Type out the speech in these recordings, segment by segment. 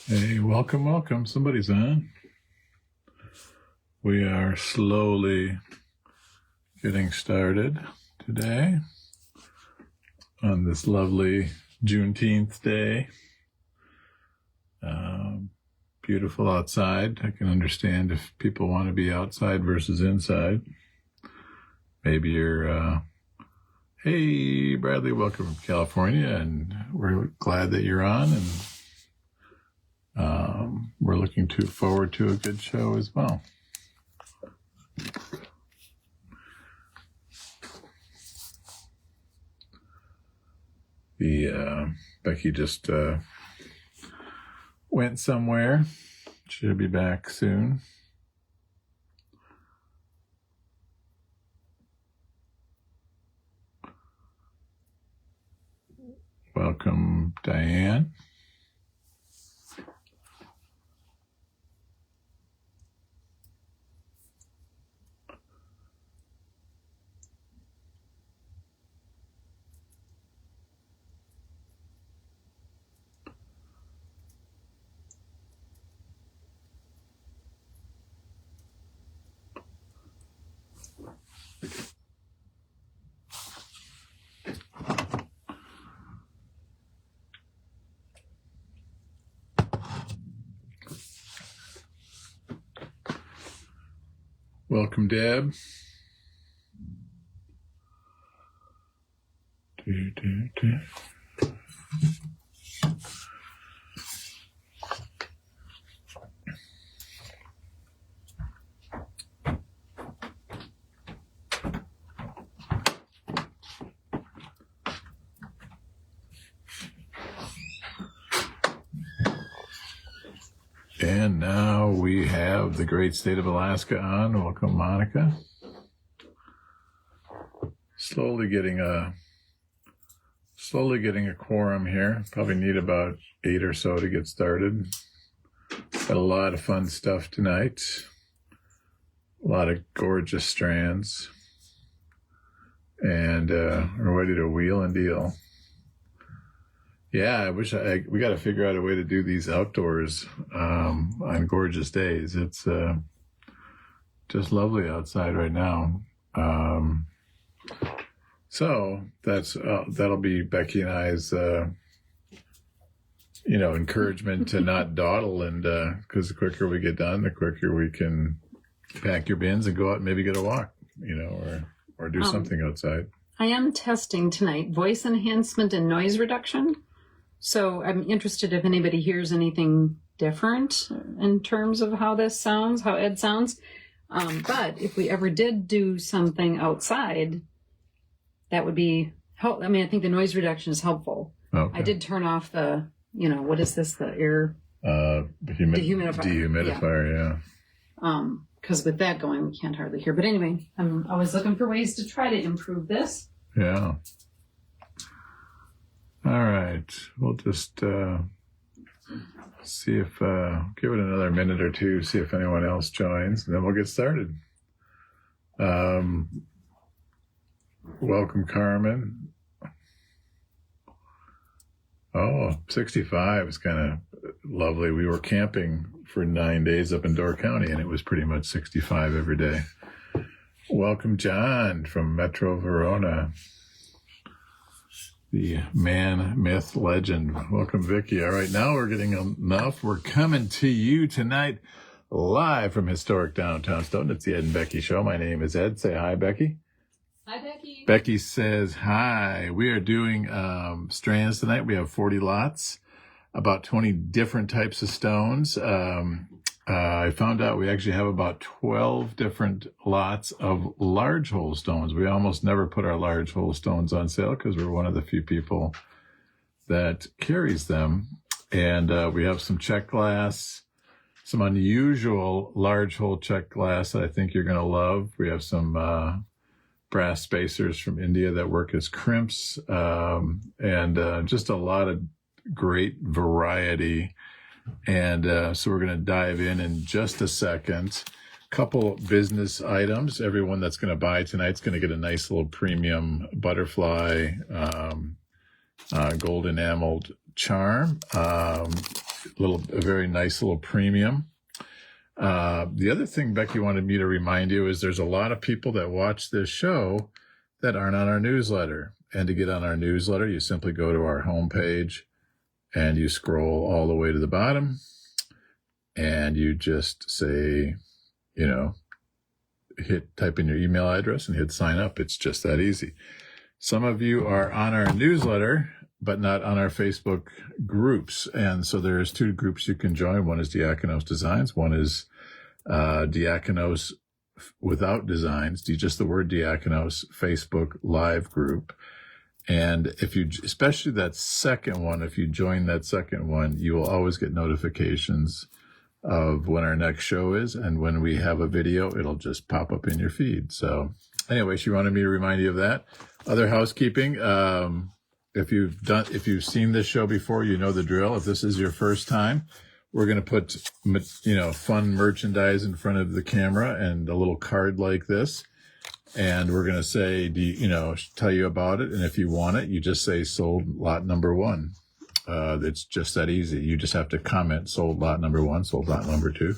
Hey, welcome, welcome. Somebody's on. We are slowly getting started today on this lovely Juneteenth day. Beautiful outside. I can understand if people want to be outside versus inside. Maybe you're, hey, Bradley, welcome from California, and we're glad that you're on, and we're looking forward to a good show as well. Becky just went somewhere. She'll be back soon. Welcome, Diane. Welcome, Deb. And now we have the great state of Alaska on. Welcome, Monica. Slowly getting a quorum here. Probably need about 8 or so to get started. Got a lot of fun stuff tonight. A lot of gorgeous strands. And we're ready to wheel and deal. Yeah, we got to figure out a way to do these outdoors on gorgeous days. It's just lovely outside right now. So that'll be Becky and I's encouragement to not dawdle, and because the quicker we get done, the quicker we can pack your bins and go out and maybe get a walk, or do something outside. I am testing tonight voice enhancement and noise reduction. So I'm interested if anybody hears anything different in terms of how this sounds, how Ed sounds. But if we ever did do something outside, that would be help. I mean, I think the noise reduction is helpful. Okay. I did turn off the, what is this? The air dehumidifier. Yeah. Because with that going, we can't hardly hear. But anyway, I'm always looking for ways to try to improve this. Yeah. All right, we'll just see if, give it another minute or two, see if anyone else joins, and then we'll get started. Welcome, Carmen. Oh, 65 is kind of lovely. We were camping for 9 days up in Door County, and it was pretty much 65 every day. Welcome, John from Metro Verona. The man, myth, legend. Welcome, Vicky. All right, now we're getting enough. We're coming to you tonight live from historic downtown Stoughton. It's the Ed and Becky Show. My name is Ed. Say hi, Becky. Hi, Becky. Becky says hi. We are doing strands tonight. We have 40 lots, about 20 different types of stones. I found out we actually have about 12 different lots of large hole stones. We almost never put our large hole stones on sale because we're one of the few people that carries them. And we have some check glass, some unusual large hole check glass that I think you're going to love. We have some brass spacers from India that work as crimps, and just a lot of great variety. And so we're going to dive in just a second. Couple business items. Everyone that's going to buy tonight's going to get a nice little premium butterfly gold enameled charm. A very nice little premium. The other thing Becky wanted me to remind you is there's a lot of people that watch this show that aren't on our newsletter. And to get on our newsletter, you simply go to our homepage and you scroll all the way to the bottom and you just say, type in your email address and hit sign up. It's just that easy. Some of you are on our newsletter, but not on our Facebook groups. And so there's two groups you can join. One is Diakonos Designs. One is Diakonos Without Designs, just the word Diakonos Facebook live group. And if you, especially that second one, if you join that second one, you will always get notifications of when our next show is. And when we have a video, it'll just pop up in your feed. So anyway, she wanted me to remind you of that. Other housekeeping. If you've seen this show before, you know the drill. If this is your first time, we're going to put, fun merchandise in front of the camera and a little card like this. And we're going to say, tell you about it. And if you want it, you just say sold lot number 1. It's just that easy. You just have to comment sold lot number 1, sold lot number 2.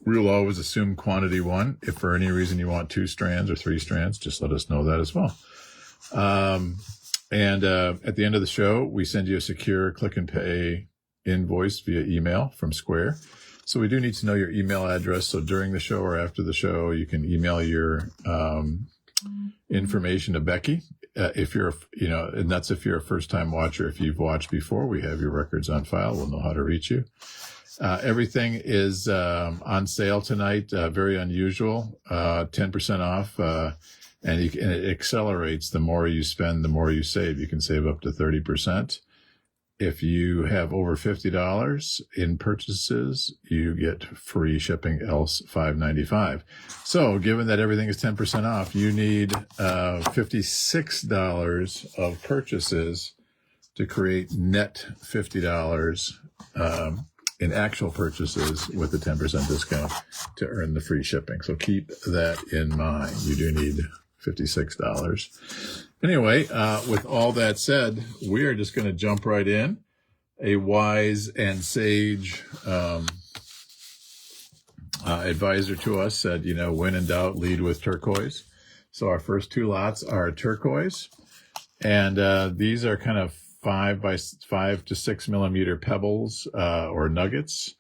We'll always assume quantity 1. If for any reason you want 2 strands or 3 strands, just let us know that as well. And at the end of the show, we send you a secure click and pay invoice via email from Square. So we do need to know your email address. So during the show or after the show, you can email your information to Becky. If you're, and that's if you're a first-time watcher. If you've watched before, we have your records on file. We'll know how to reach you. Everything is on sale tonight. Very unusual. 10% off. And it accelerates. The more you spend, the more you save. You can save up to 30%. If you have over $50 in purchases, you get free shipping, else $5.95. So given that everything is 10% off, you need $56 of purchases to create net $50 in actual purchases with the 10% discount to earn the free shipping. So keep that in mind. You do need $56. Anyway, with all that said, we are just going to jump right in. A wise and sage advisor to us said, when in doubt, lead with turquoise. So our first 2 lots are turquoise. And these are kind of 5 to 6 millimeter pebbles or nuggets.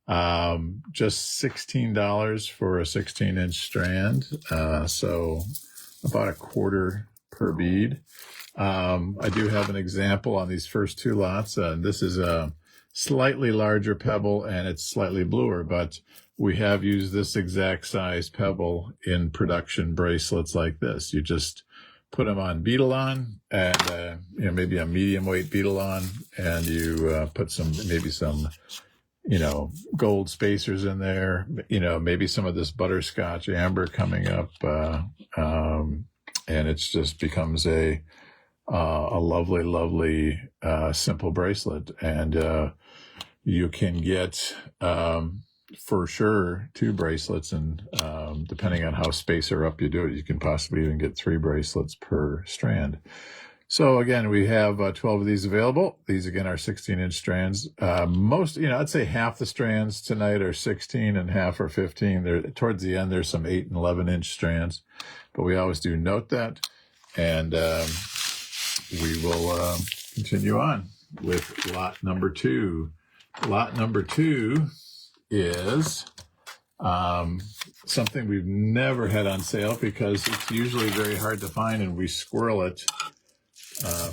Just $16 for a 16-inch strand. So about a quarter per bead. I do have an example on these first 2 lots. This is a slightly larger pebble and it's slightly bluer, but we have used this exact size pebble in production bracelets like this. You just put them on beadle-on and, maybe a medium weight beadle-on, and you put some gold spacers in there, maybe some of this butterscotch amber coming up, and it just becomes a lovely, lovely, simple bracelet. And you can get, for sure, 2 bracelets, and depending on how spacer up you do it, you can possibly even get 3 bracelets per strand. So again, we have 12 of these available. These again are 16-inch strands. Most, I'd say half the strands tonight are 16 and half are 15. Towards the end, there's some 8 and 11-inch strands, but we always do note that. And we will continue on with lot number 2. Lot number 2 is something we've never had on sale because it's usually very hard to find, and we squirrel it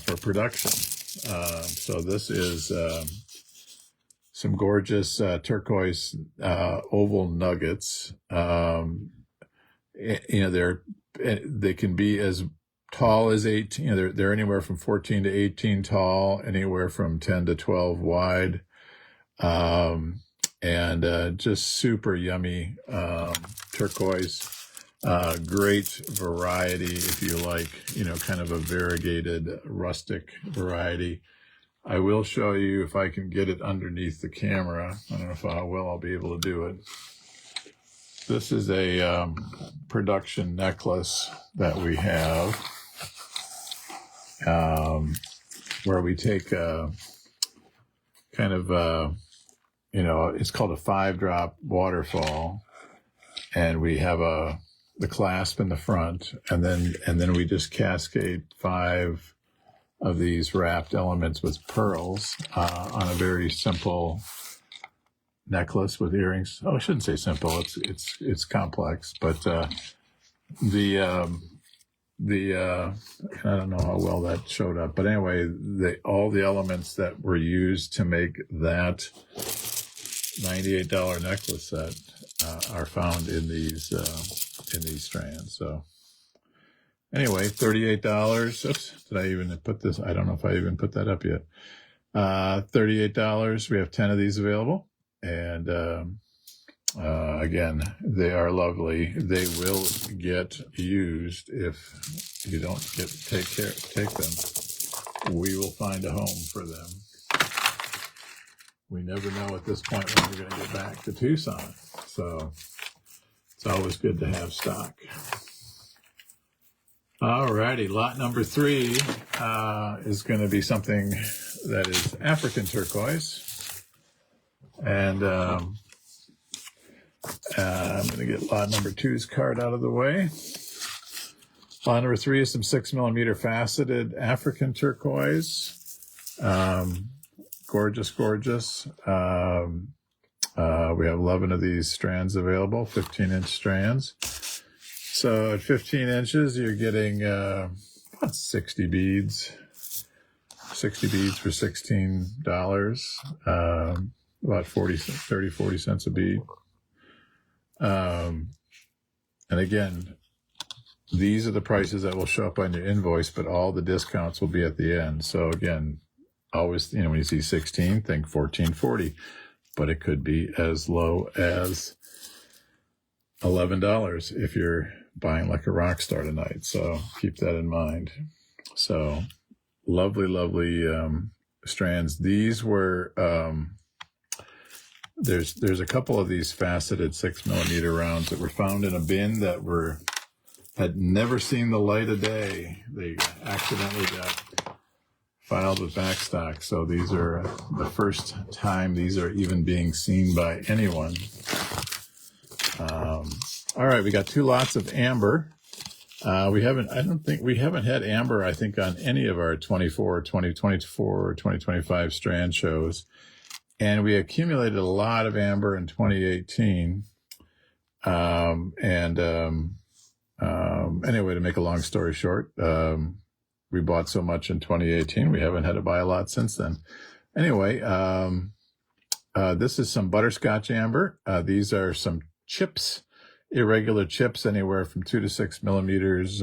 for production. So this is some gorgeous turquoise oval nuggets. They can be as tall as 18. They're anywhere from 14 to 18 tall, anywhere from 10 to 12 wide, and just super yummy turquoise. Great variety if you like, kind of a variegated rustic variety. I will show you if I can get it underneath the camera. I don't know how well I'll be able to do it. This is a production necklace that we have, where we take kind of, it's called a 5-drop waterfall, and we have the clasp in the front, and then we just cascade 5 of these wrapped elements with pearls on a very simple necklace with earrings. Oh, I shouldn't say simple. It's complex, but the I don't know how well that showed up, but anyway, all the elements that were used to make that $98 necklace set are found in these strands. So anyway, $38. Oops, did I even put this? I don't know if I even put that up yet. $38. We have 10 of these available. And again, they are lovely. They will get used if you don't take them. We will find a home for them. We never know at this point when we're going to get back to Tucson. So it's always good to have stock. All righty, lot number 3 is going to be something that is African turquoise. And I'm going to get lot number 2's card out of the way. Lot number 3 is some 6mm faceted African turquoise. Gorgeous, gorgeous. We have 11 of these strands available, 15-inch strands. So at 15 inches, you're getting about 60 beads. 60 beads for $16. About 40 cents a bead. And again, these are the prices that will show up on your invoice, but all the discounts will be at the end. So again, always, when you see 16, think $14.40, but it could be as low as $11 if you're buying like a rock star tonight. So keep that in mind. So lovely, lovely strands. These were there's a couple of these faceted 6mm rounds that were found in a bin that had never seen the light of day. They accidentally got filed with backstock. So these are the first time these are even being seen by anyone. All right, we got 2 lots of amber. We haven't had amber, I think, on any of our 2024 or 2025 strand shows. And we accumulated a lot of amber in 2018. Anyway, to make a long story short, we bought so much in 2018, we haven't had to buy a lot since then. Anyway, this is some butterscotch amber. These are some chips, irregular chips, anywhere from 2 to 6 millimeters,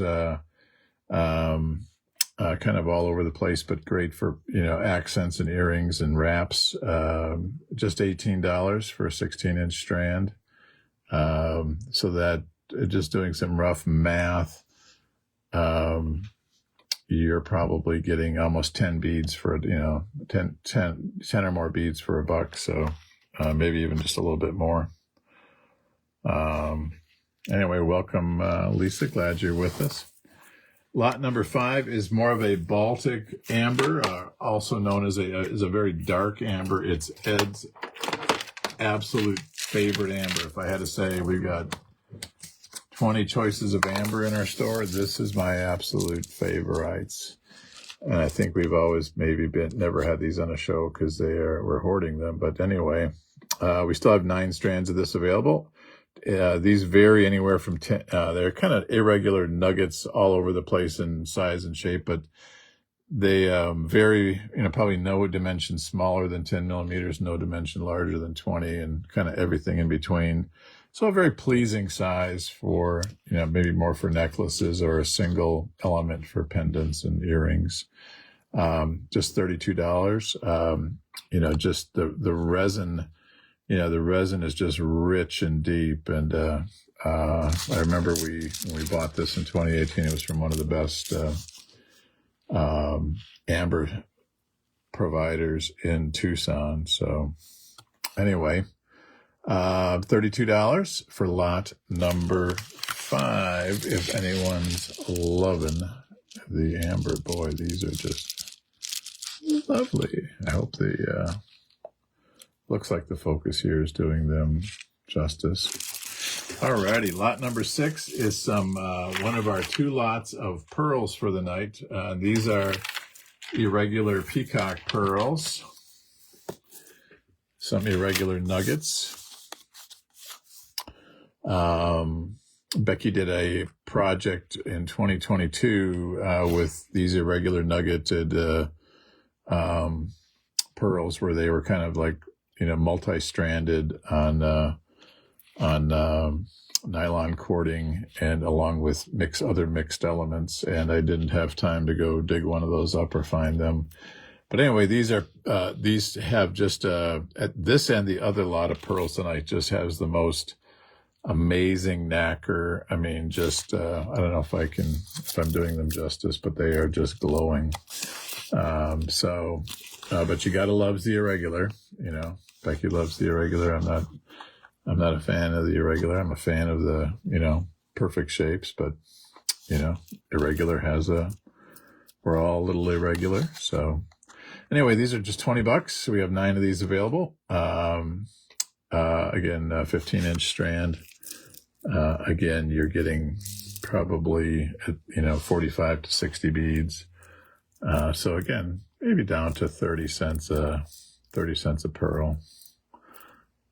kind of all over the place, but great for, accents and earrings and wraps. Just $18 for a 16-inch strand. So that, just doing some rough math, you're probably getting almost 10 beads for, 10 or more beads for $1. So maybe even just a little bit more. Anyway, welcome, Lisa. Glad you're with us. Lot number 5 is more of a Baltic amber, also known as a very dark amber. It's Ed's absolute favorite amber. If I had to say, we've got 20 choices of amber in our store. This is my absolute favorites. And I think we've always never had these on a show because we're hoarding them. But anyway, we still have 9 strands of this available. These vary anywhere from 10, they're kind of irregular nuggets all over the place in size and shape, but they vary, probably no dimension smaller than 10 millimeters, no dimension larger than 20, and kind of everything in between. So a very pleasing size for, maybe more for necklaces or a single element for pendants and earrings. Just $32. Just the resin. The resin is just rich and deep, and I remember when we bought this in 2018, it was from one of the best amber providers in Tucson. So anyway, $32 for lot number 5. If anyone's loving the amber, boy, these are just lovely. I hope the looks like the focus here is doing them justice. Alrighty, lot number 6 is some one of our 2 lots of pearls for the night. These are irregular peacock pearls, some irregular nuggets. Becky did a project in 2022 with these irregular nuggeted pearls, where they were kind of like, multi-stranded on nylon cording, and along with other mixed elements. And I didn't have time to go dig one of those up or find them. But anyway, these have just at this end, the other lot of pearls tonight just has the most amazing nacre. I mean, just I don't know if I'm doing them justice, but they are just glowing. But you gotta love the irregular. Becky loves the irregular. I'm not a fan of the irregular. I'm a fan of the perfect shapes, but irregular we're all a little irregular. So anyway, these are just $20. We have 9 of these available. Again, 15-inch strand. Again, you're getting probably 45 to 60 beads. So again, maybe down to 30 cents a pearl.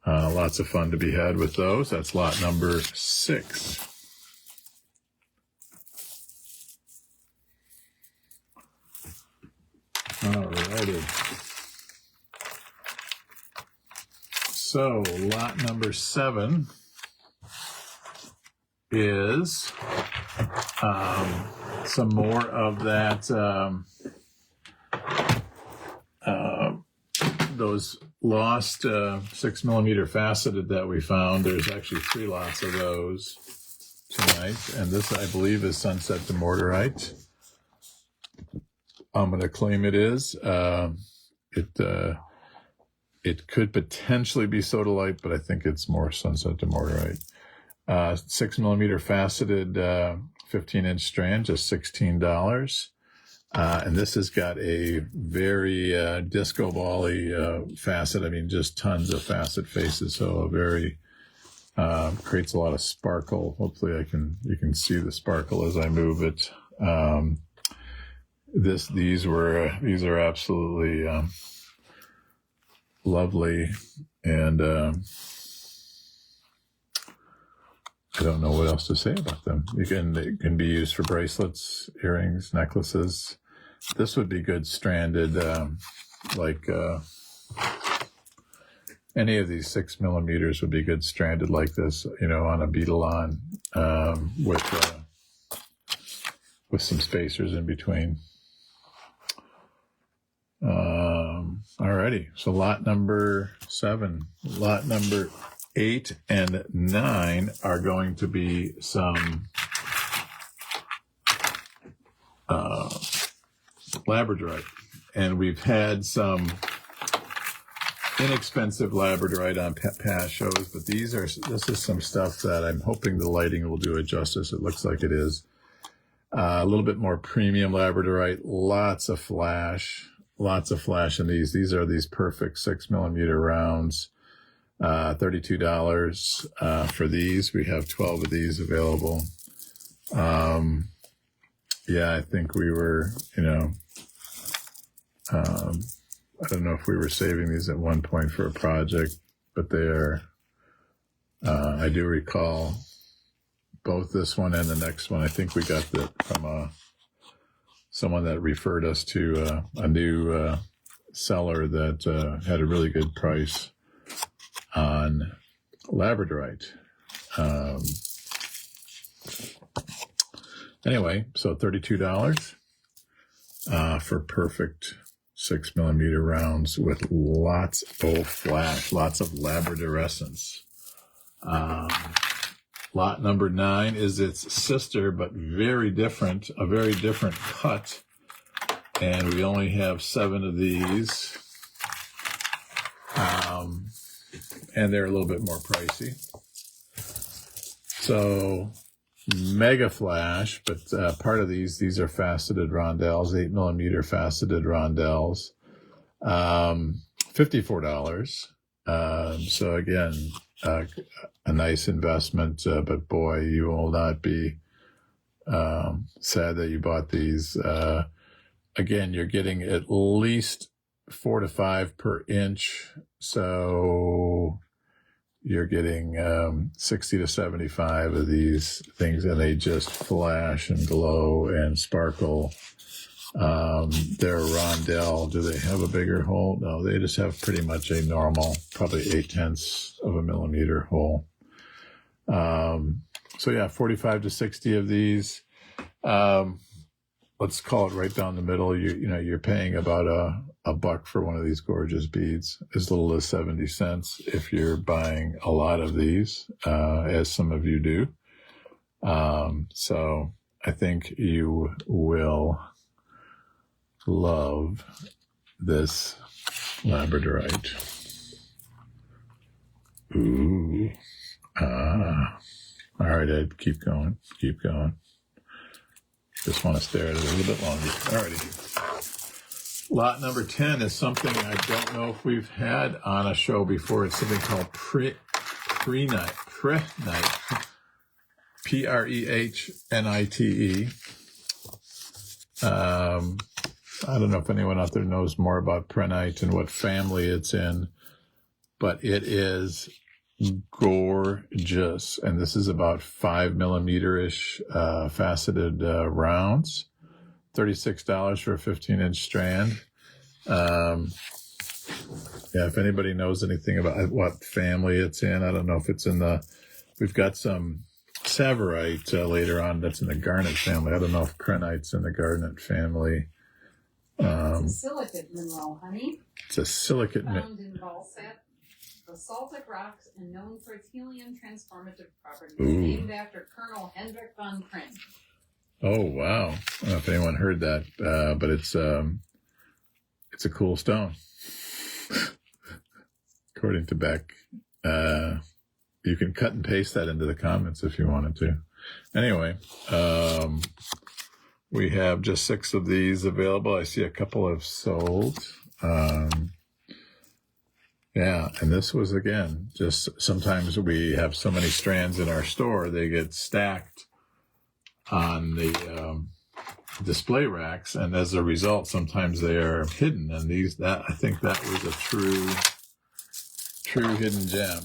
Lots of fun to be had with those. That's lot number 6. Alrighty. So lot number 7 is some more of that those lost 6mm faceted that we found. There's actually 3 lots of those tonight, and this, I believe, is Sunset Demorterite. I'm going to claim it is. It could potentially be Sodalite, but I think it's more Sunset Demorterite. 6mm faceted 15-inch strand, just $16. And this has got a very disco ball-y facet. I mean, just tons of facet faces. So a very creates a lot of sparkle. Hopefully, you can see the sparkle as I move it. These are absolutely lovely, and I don't know what else to say about them. It can be used for bracelets, earrings, necklaces. This would be good stranded, like any of these 6mm would be good stranded like this, on a beetle with some spacers in between. Alrighty, so lot number 7, lot number 8 and 9 are going to be some labradorite, and we've had some inexpensive labradorite on past shows, but this is some stuff that I'm hoping the lighting will do it justice. It looks like it is. A little bit more premium labradorite, lots of flash in these. These are these perfect 6mm rounds. $32 for these. We have 12 of these available. I think we were, I don't know if we were saving these at one point for a project, but they are, I do recall both this one and the next one. I think we got that from someone that referred us to a new seller that had a really good price on labradorite. Anyway, so $32 for perfect 6mm rounds with lots of flash, lots of labradorescence. Lot number 9 is its sister, but very different, a very different cut. And we only have 7 of these. And they're a little bit more pricey. So, Mega Flash, but part of these are faceted rondelles, 8mm faceted rondelles. $54. So again, a nice investment, but boy, you will not be sad that you bought these. Again, you're getting at least 4 to 5 per inch, so you're getting 60 to 75 of these things, and they just flash and glow and sparkle. They're rondelle. Do they have a bigger hole? No, they just have pretty much a normal, probably 0.8 of a millimeter hole. So yeah, 45 to 60 of these. Let's call it right down the middle. You're paying about a buck for one of these gorgeous beads, as little as 70 cents if you're buying a lot of these, as some of you do. So I think you will love this labradorite. Ooh. All right, Ed, keep going. Keep going. Just want to stare at it a little bit longer. Alrighty. Lot number 10 is something I don't know if we've had on a show before. It's something called Prehnite. Prehnite. I don't know if anyone out there knows more about Prehnite and what family it's in, but it is gorgeous. And this is about 5mm-ish faceted rounds. $36 for a 15-inch strand. Yeah, if anybody knows anything about what family it's in, I don't know if it's in we've got some Savorite later on that's in the garnet family. I don't know if Prehnite's in the garnet family. It's a silicate mineral, honey. It's a silicate mineral. Found in basaltic rocks and known for its helium transformative properties. Ooh. Named after Colonel Hendrik von Prinz. Oh, wow. I don't know if anyone heard that, but it's a cool stone. According to Beck. You can cut and paste that into the comments if you wanted to. Anyway, we have just 6 of these available. I see a couple have sold. Yeah, and this was, again, just sometimes we have so many strands in our store, they get stacked on the display racks, and as a result, sometimes they are hidden. And I think that was a true hidden gem.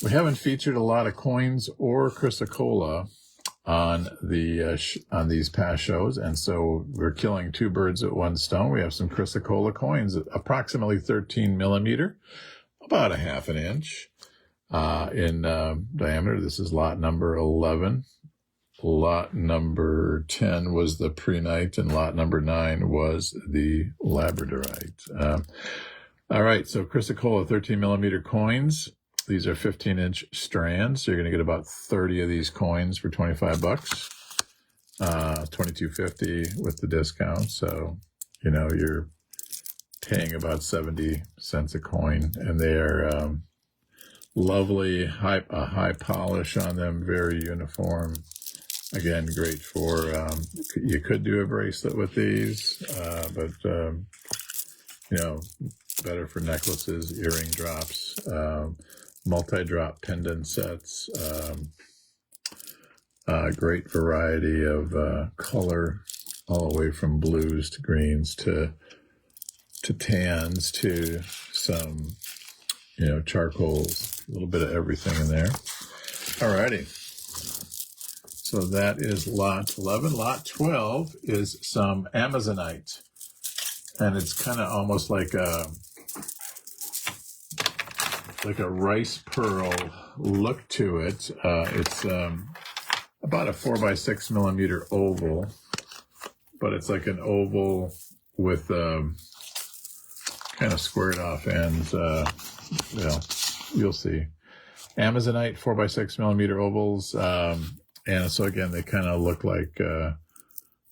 We haven't featured a lot of coins or chrysocolla on on these past shows, and so we're killing 2 birds with 1 stone. We have some chrysocolla coins, approximately 13mm, about 1/2 inch in diameter. This is lot number 11. Lot number 10 was the Prehnite, and lot number 9 was the labradorite. All right, so chrysocolla 13mm coins. These are 15-inch strands. So you're going to get about 30 of these coins for $25. $22.50 with the discount. So, you're paying about 70 cents a coin, and they are lovely, high polish on them, very uniform. Again, great for, you could do a bracelet with these, but, better for necklaces, earring drops, multi-drop pendant sets, great variety of color, all the way from blues to greens to tans to some, charcoals, a little bit of everything in there. Alrighty. So that is lot 11. Lot 12 is some Amazonite, and it's kind of almost like a rice pearl look to it. It's about a 4x6mm oval, but it's like an oval with kind of squared off ends. You'll see. Amazonite 4x6 millimeter ovals. And so again, they kind of look like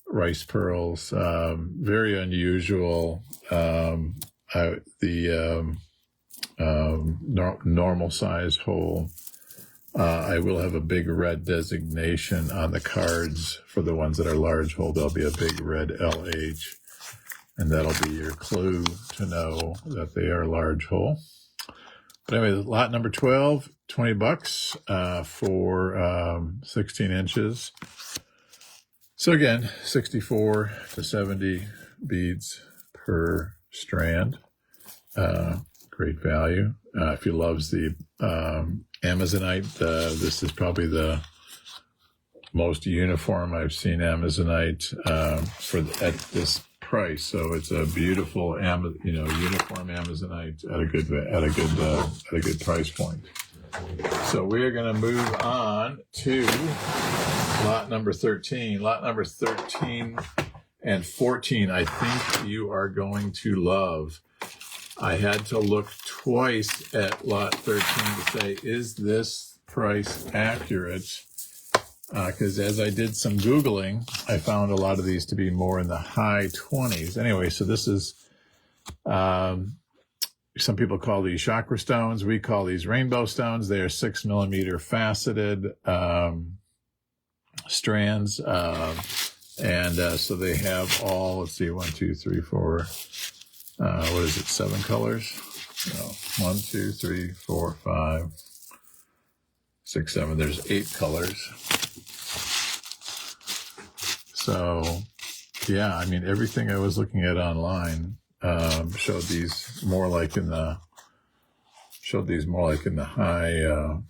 rice pearls. Very unusual. Normal size hole. I will have a big red designation on the cards for the ones that are large hole. There'll be a big red LH, and that'll be your clue to know that they are large hole. But anyway, lot number 12, $20 for 16 inches. So again, 64 to 70 beads per strand. Great value. If you loves the Amazonite, this is probably the most uniform I've seen Amazonite at this price. So it's a beautiful, uniform Amazonite at a good price point. So we are going to move on to lot number 13. Lot number 13 and 14, I think you are going to love. I had to look twice at lot 13 to say, is this price accurate? Because as I did some Googling, I found a lot of these to be more in the high 20s. Anyway, so this is, some people call these chakra stones. We call these rainbow stones. They are 6 millimeter faceted strands. So they have all, let's see, 1, 2, 3, 4, what is it, 7 colors? No, 1, 2, 3, 4, 5, 6, 7. There's 8 colors. So, yeah, I mean, everything I was looking at online showed these more like in the high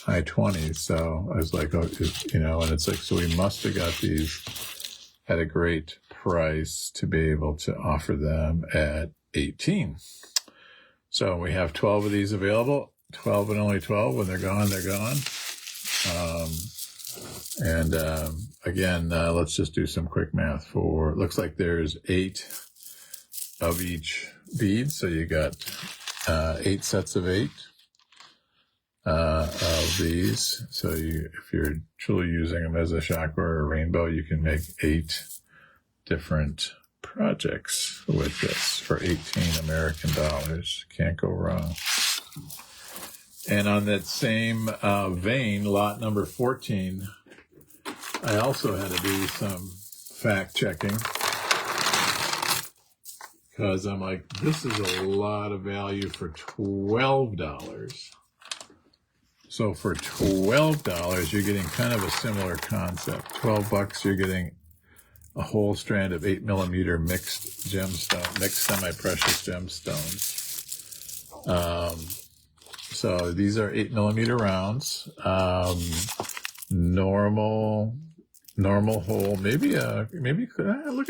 20s. So I was like, oh, and it's like, so we must have got these at a great price to be able to offer them at 18. So we have 12 of these available. 12 and only 12. When they're gone, they're gone. Again, let's just do some quick math for, looks like there's 8 of each bead. So you got 8 sets of 8 of these. So if you're truly using them as a chakra or a rainbow, you can make 8 different projects with this for 18 American dollars. Can't go wrong. And on that same vein, lot number 14, I also had to do some fact checking because I'm like, this is a lot of value for $12. So for $12, you're getting kind of a similar concept. $12, you're getting a whole strand of 8 millimeter mixed semi-precious gemstones. So these are 8 millimeter rounds. Normal hole. Maybe look at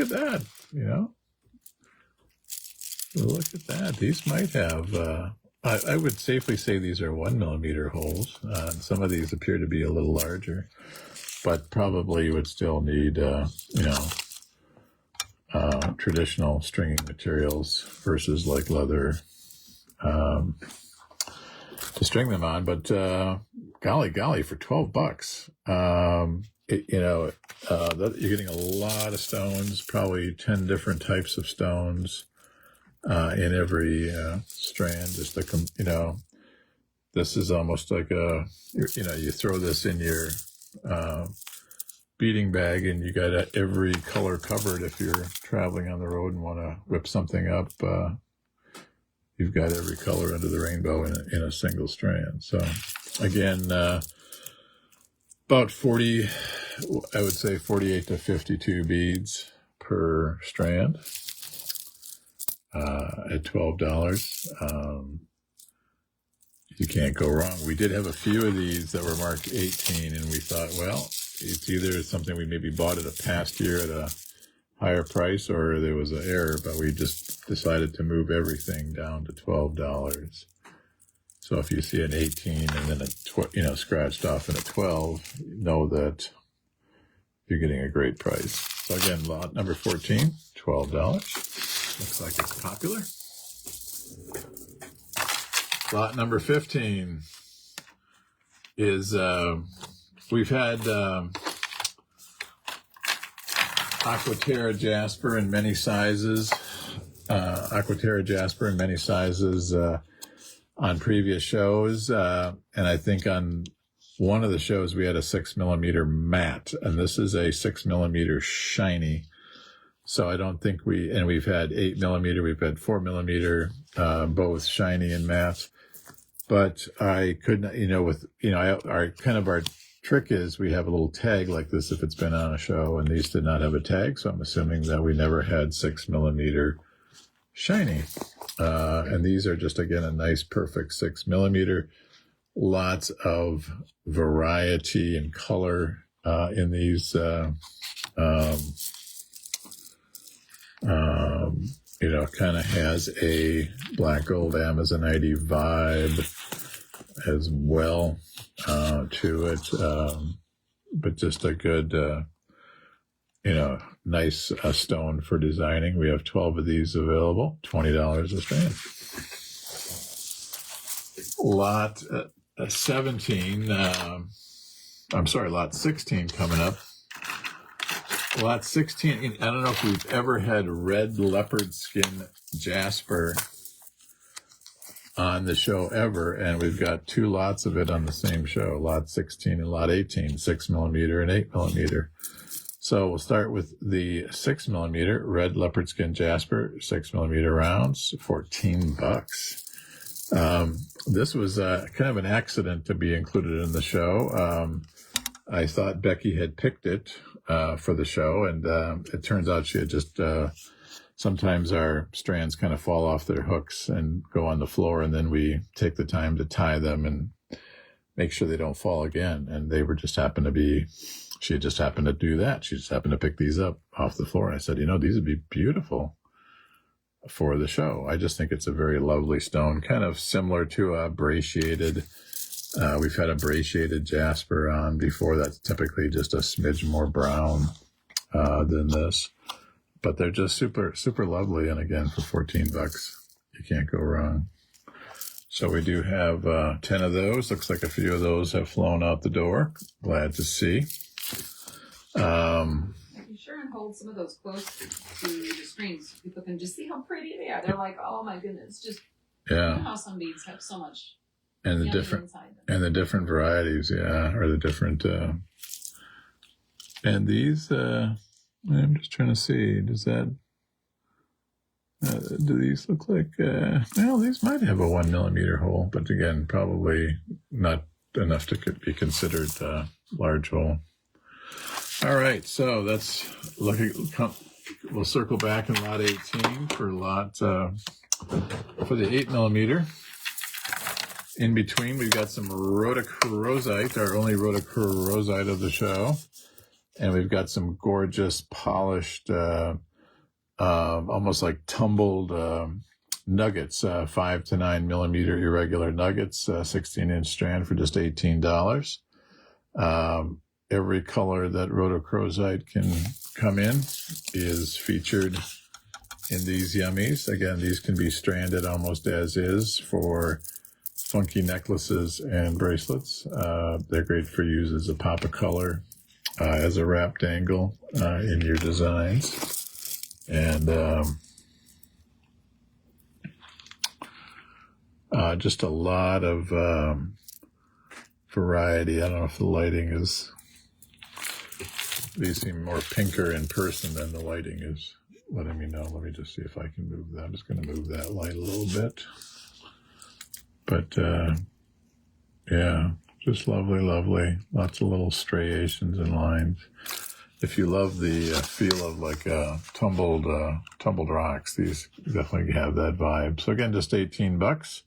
that. Look at that. These might have. I would safely say these are 1 millimeter holes. Some of these appear to be a little larger, but probably would still need, traditional stringing materials versus like leather to string them on. But golly, for $12, you're getting a lot of stones, probably 10 different types of stones. In every strand, this is almost like you throw this in your beading bag and you got every color covered. If you're traveling on the road and want to whip something up, you've got every color under the rainbow in a single strand. So again, about 40, I would say 48 to 52 beads per strand. At $12, you can't go wrong. We did have a few of these that were marked 18, and we thought, well, it's either something we maybe bought at a past year at a higher price, or there was an error. But we just decided to move everything down to $12. So if you see an 18 and then scratched off in a 12, know that you're getting a great price. So again, lot number 14, $12. Looks like it's popular. Lot number 15. is we've had Aquaterra Jasper in many sizes. Aquaterra Jasper in many sizes on previous shows. And I think on one of the shows we had a 6mm matte, and this is a 6mm shiny. So I don't think we've had 8mm, we've had 4mm, both shiny and matte. But I couldn't, our trick is we have a little tag like this if it's been on a show, and these did not have a tag. So I'm assuming that we never had 6mm shiny. And these are just, again, a nice, perfect 6mm. Lots of variety and color in these. Kind of has a black gold Amazonite vibe as well to it, but just a good, nice stone for designing. We have 12 of these available, $20 a strand. Lot 16 coming up. Lot 16, I don't know if we've ever had red leopard skin jasper on the show ever, and we've got 2 lots of it on the same show, Lot 16 and Lot 18, 6mm and 8mm. So we'll start with the 6mm red leopard skin jasper, 6mm rounds, $14. This was kind of an accident to be included in the show. I thought Becky had picked it for the show, and it turns out she had just sometimes our strands kind of fall off their hooks and go on the floor, and then we take the time to tie them and make sure they don't fall again. And they were just happened to be, she just happened to do that. She just happened to pick these up off the floor. And I said, these would be beautiful for the show. I just think it's a very lovely stone, kind of similar to a brachiated. We've had a brachiated jasper on before. That's typically just a smidge more brown than this, but they're just super, super lovely. And again, for $14, you can't go wrong. So we do have 10 of those. Looks like a few of those have flown out the door. Glad to see. Be sure and hold some of those close to the screens so people can just see how pretty they are. They're like, oh my goodness, just how some beads have so much. And the different varieties, or the different, and these, I'm just trying to see, does that, do these look like, these might have a 1mm hole, but again, probably not enough to be considered a large hole. All right, so that's we'll circle back in lot 18 for the 8mm. In between, we've got some rhodochrosite, our only rhodochrosite of the show. And we've got some gorgeous polished, almost like tumbled nuggets, 5 to 9mm irregular nuggets, 16-inch strand for just $18. Every color that rhodochrosite can come in is featured in these yummies. Again, these can be stranded almost as is for funky necklaces and bracelets. They're great for use as a pop of color, as a wrap dangle in your designs. And just a lot of variety. I don't know if the lighting is... These seem more pinker in person than the lighting is letting me know. Let me just see if I can move that. I'm just going to move that light a little bit. But, just lovely, lovely. Lots of little striations and lines. If you love the feel of like tumbled rocks, these definitely have that vibe. So again, just $18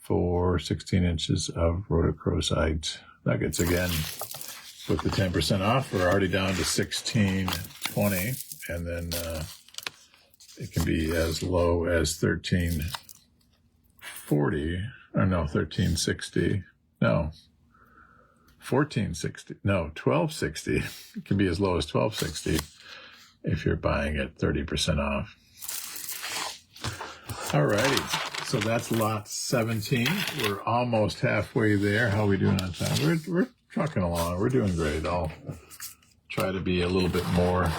for 16 inches of rhodochrosite nuggets. Again, with the 10% off, we're already down to $16.20, and then it can be as low as $13.40, or no, $13.60, no, $14.60, no, $12.60. It can be as low as $12.60 if you're buying it 30% off. All righty. So that's lot 17. We're almost halfway there. How are we doing on time? We're trucking along. We're doing great. I'll try to be a little bit more,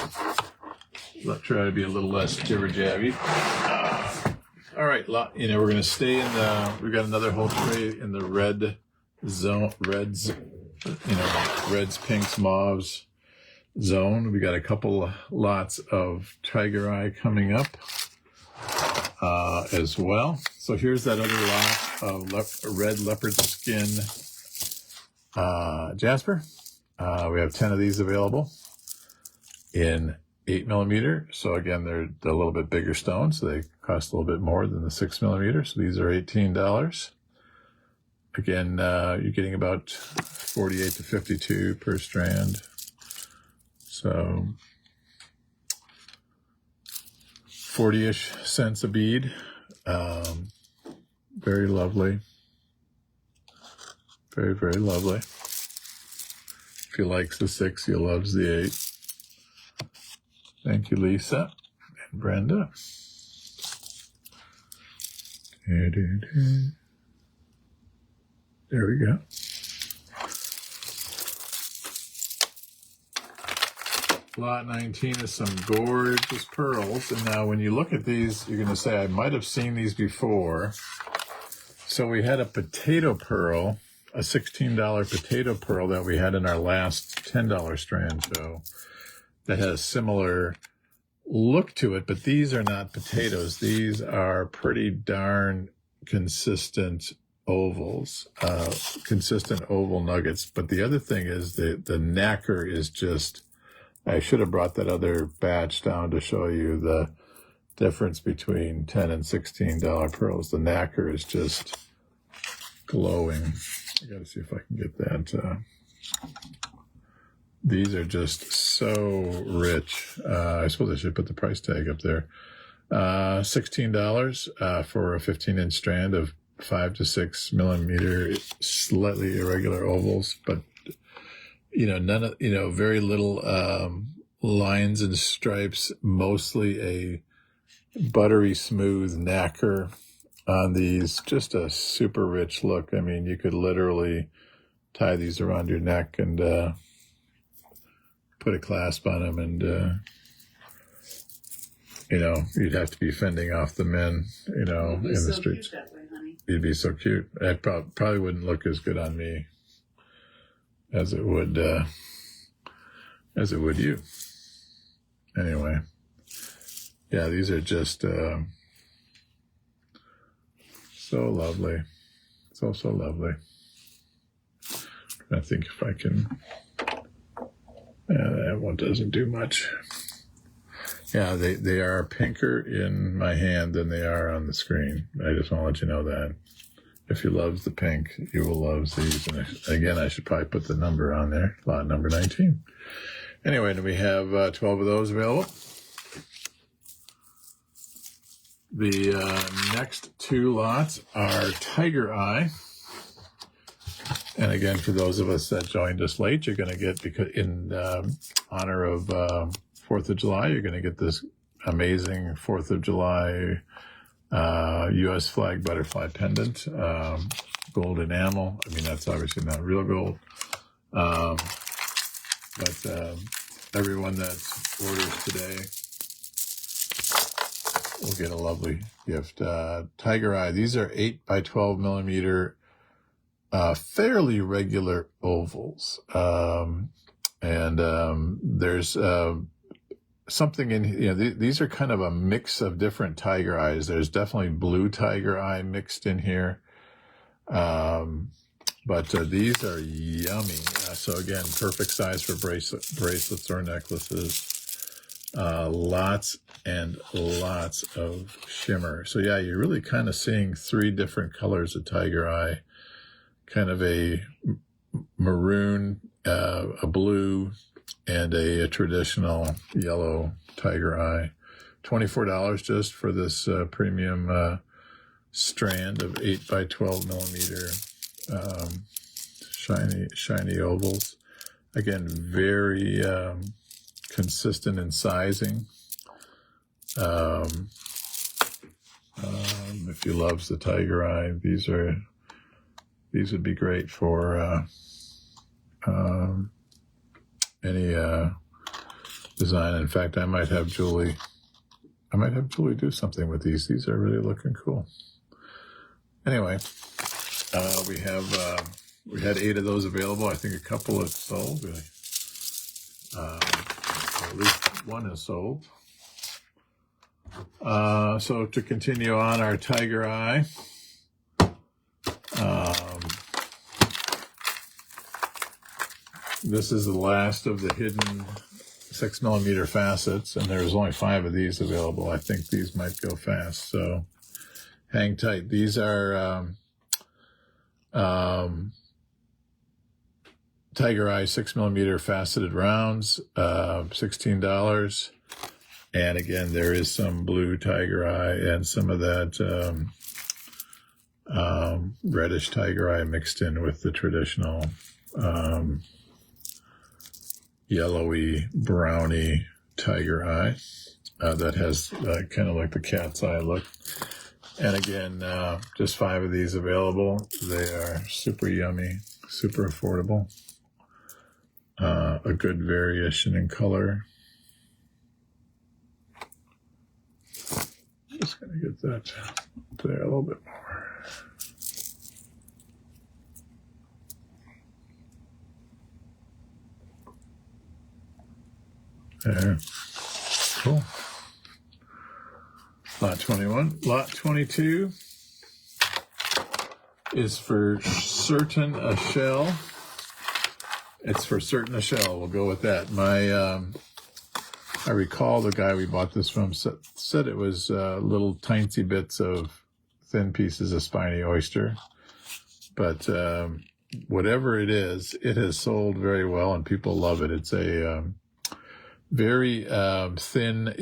try to be a little less jibber-jabby. All right, we're going to stay in we've got another whole tray in the red zone, reds, pinks, mauves zone. We got a couple lots of tiger eye coming up as well. So here's that other lot of red leopard skin jasper. We have 10 of these available in 8mm. So again, they're a little bit bigger stones, so they cost a little bit more than the 6mm. So these are $18. Again, you're getting about 48 to 52 per strand. So 40-ish cents a bead. Very lovely. Very, very lovely. If he likes the 6, he loves the 8. Thank you, Lisa and Brenda. There we go. Lot 19 is some gorgeous pearls. And now when you look at these, you're going to say, I might have seen these before. So we had a potato pearl, a $16 potato pearl that we had in our last $10 strand show that has a similar look to it, but these are not potatoes. These are pretty darn consistent ovals, consistent oval nuggets. But the other thing is the nacre is just, I should have brought that other batch down to show you the difference between $10 and $16 pearls. The nacre is just glowing. I got to see if I can get that. These are just so rich. I suppose I should put the price tag up there. $16 for a 15-inch strand of 5 to 6mm, slightly irregular ovals, but very little lines and stripes, mostly a buttery smooth nacre on these. Just a super rich look. I mean, you could literally tie these around your neck and put a clasp on them, and you'd have to be fending off the men, in the streets. That way, honey. You'd be so cute. It probably wouldn't look as good on me as it would you. Anyway, yeah, these are just so lovely, so lovely. I think if I can. That one doesn't do much. Yeah, they are pinker in my hand than they are on the screen. I just want to let you know that. If you love the pink, you will love these. And again, I should probably put the number on there, lot number 19. Anyway, we have 12 of those available. The next 2 lots are Tiger Eye. And again, for those of us that joined us late, you're going to get, because in honor of 4th of July, you're going to get this amazing 4th of July U.S. flag butterfly pendant, gold enamel. I mean, that's obviously not real gold. But everyone that orders today will get a lovely gift. Tiger Eye. These are 8 by 12mm, fairly regular ovals. There's something in, these are kind of a mix of different tiger eyes. There's definitely blue tiger eye mixed in here. But these are yummy. So again, perfect size for bracelets or necklaces. Lots and lots of shimmer. So yeah, you're really kind of seeing 3 different colors of tiger eye. Kind of a maroon, a blue, and a traditional yellow tiger eye. $24 just for this premium strand of 8 by 12mm shiny ovals. Again, very consistent in sizing. If he loves the tiger eye, these would be great for any design. In fact, I might have Julie do something with these. These are really looking cool. Anyway, we had 8 of those available. I think a couple have sold. Or at least one is sold. So to continue on our tiger eye, this is the last of the hidden 6mm facets, and there's only 5 of these available. I think these might go fast, so hang tight. These are tiger eye 6mm faceted rounds, $16. And again, there is some blue tiger eye and some of that reddish tiger eye mixed in with the traditional yellowy, browny tiger eye that has kind of like the cat's eye look. And again, just 5 of these available. They are super yummy, super affordable. A good variation in color. Just going to get that there a little bit more. There. Cool. Lot 21. Lot 22 is for certain a shell. It's for certain a shell. We'll go with that. I recall the guy we bought this from said it was little tiny bits of thin pieces of spiny oyster. But whatever it is, it has sold very well and people love it. It's a very thin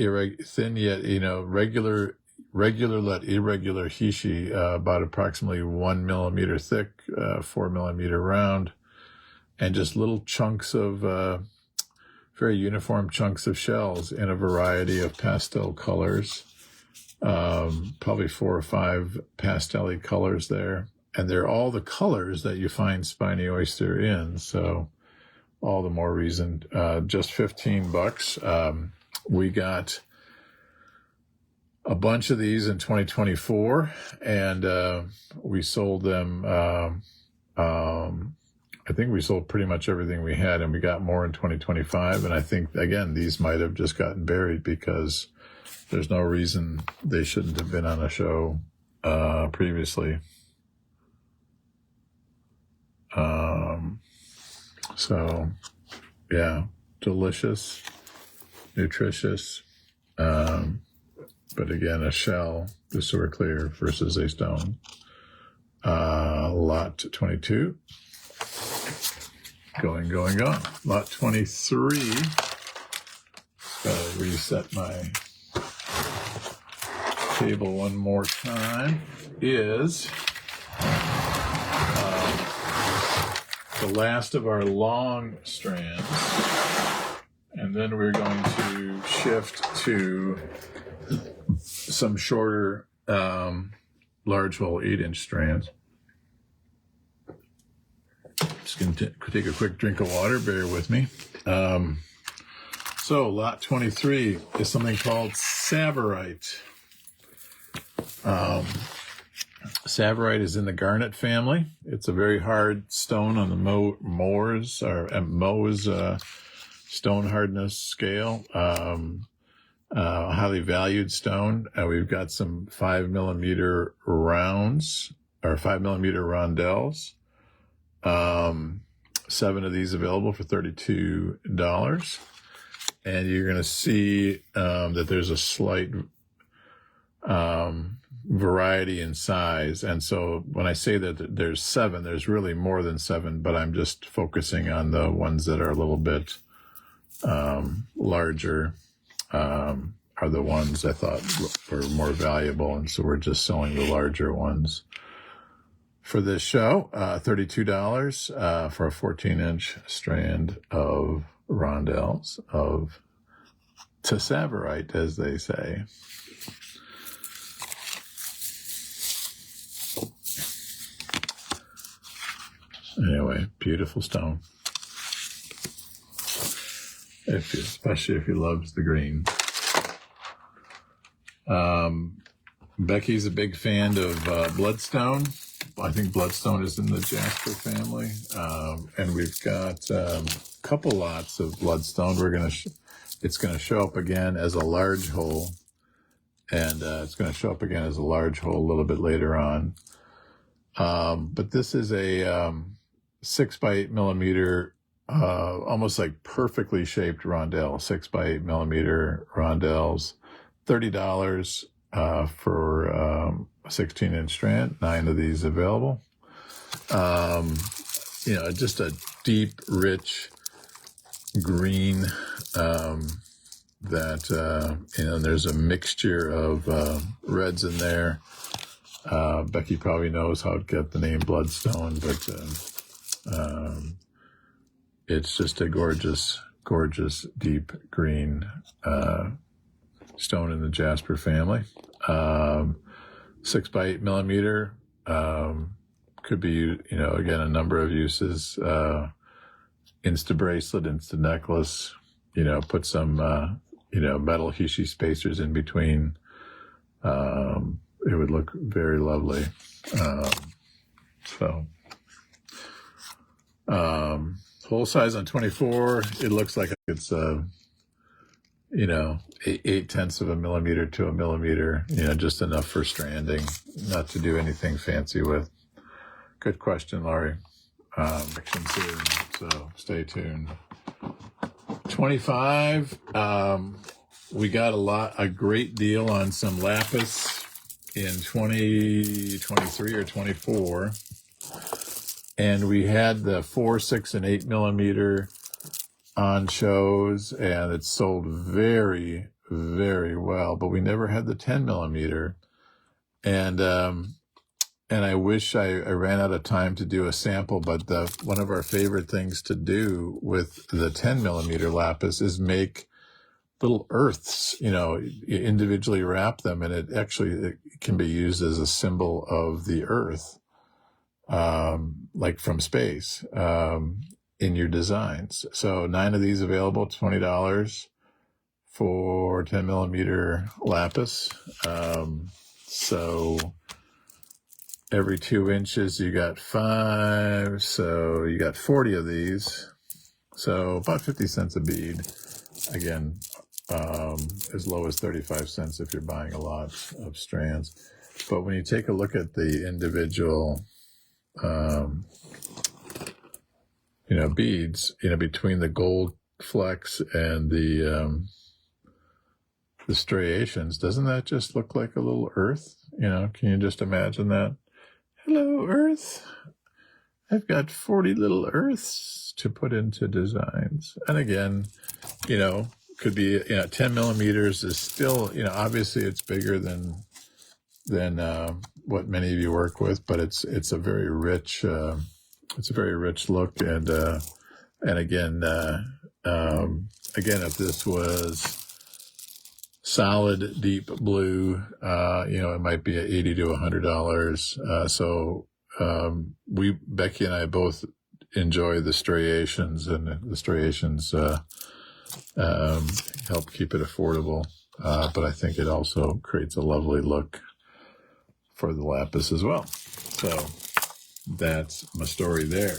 yet, regular let irregular hishi, about approximately 1 millimeter thick, 4 millimeter round, and just little chunks of very uniform chunks of shells in a variety of pastel colors, probably 4 or 5 pastel-y colors there. And they're all the colors that you find spiny oyster in, so all the more reason. Just $15. We got a bunch of these in 2024, and we sold them. I think we sold pretty much everything we had, and we got more in 2025. And I think, again, these might have just gotten buried because there's no reason they shouldn't have been on a show previously. So, yeah, delicious, nutritious, but again, a shell, just so we're clear, versus a stone. Lot 22. Going. Lot 23. Gotta reset my table one more time. Is the last of our long strands. And then we're going to shift to some shorter, large hole 8-inch strands. Just going to take a quick drink of water. Bear with me. So lot 23 is something called Tsavorite. Tsavorite is in the garnet family. It's a very hard stone on the Mohs stone hardness scale. Highly valued stone. We've got some 5 millimeter rounds or 5 millimeter rondelles. 7 of these available for $32. And you're going to see that there's a slight variety in size. And so when I say that there's 7, there's really more than 7, but I'm just focusing on the ones that are a little bit larger, are the ones I thought were more valuable. And so we're just selling the larger ones. For this show, $32 for a 14-inch strand of rondelles of Tsavorite, as they say. Anyway, beautiful stone. Especially if he loves the green. Becky's a big fan of bloodstone. I think bloodstone is in the jasper family. And we've got a couple lots of bloodstone. It's going to show up again as a large hole. And it's going to show up again as a large hole a little bit later on. But this is a 6 by 8 millimeter, almost like perfectly shaped rondelle, 6 by 8 millimeter rondelles, $30 for a 16-inch strand. 9 of these available. Just a deep, rich green that there's a mixture of reds in there. Becky probably knows how to get the name bloodstone, but it's just a gorgeous, gorgeous deep green stone in the jasper family. 6 by 8 millimeter, could be, again, a number of uses. Insta bracelet, insta necklace, put some, metal Hishi spacers in between. It would look very lovely. Hole size on 24, it looks like it's, 8/10 of a millimeter to a millimeter, just enough for stranding, not to do anything fancy with. Good question, Laurie. Soon, so stay tuned. 25, we got a great deal on some lapis in 2023 or 24. And we had the 4, 6, and 8 millimeter on shows, and it sold very, very well, but we never had the 10 millimeter. And I wish I ran out of time to do a sample, but one of our favorite things to do with the 10 millimeter lapis is make little earths, individually wrap them, and it can be used as a symbol of the earth, like from space, in your designs. So 9 of these available, $20 for 10 millimeter lapis. So every 2 inches, you got 5. So you got 40 of these. So about 50 cents a bead. Again, as low as 35 cents if you're buying a lot of strands. But when you take a look at the individual, beads, between the gold flecks and the striations, doesn't that just look like a little earth? Can you just imagine that? Hello, Earth. I've got 40 little earths to put into designs. And again, could be, 10 millimeters is still, obviously it's bigger than what many of you work with, but it's a very rich, look. And again, if this was solid deep blue, it might be at $80 to $100. So Becky and I both enjoy the striations, and the striations help keep it affordable. But I think it also creates a lovely look for the lapis as well. So that's my story there.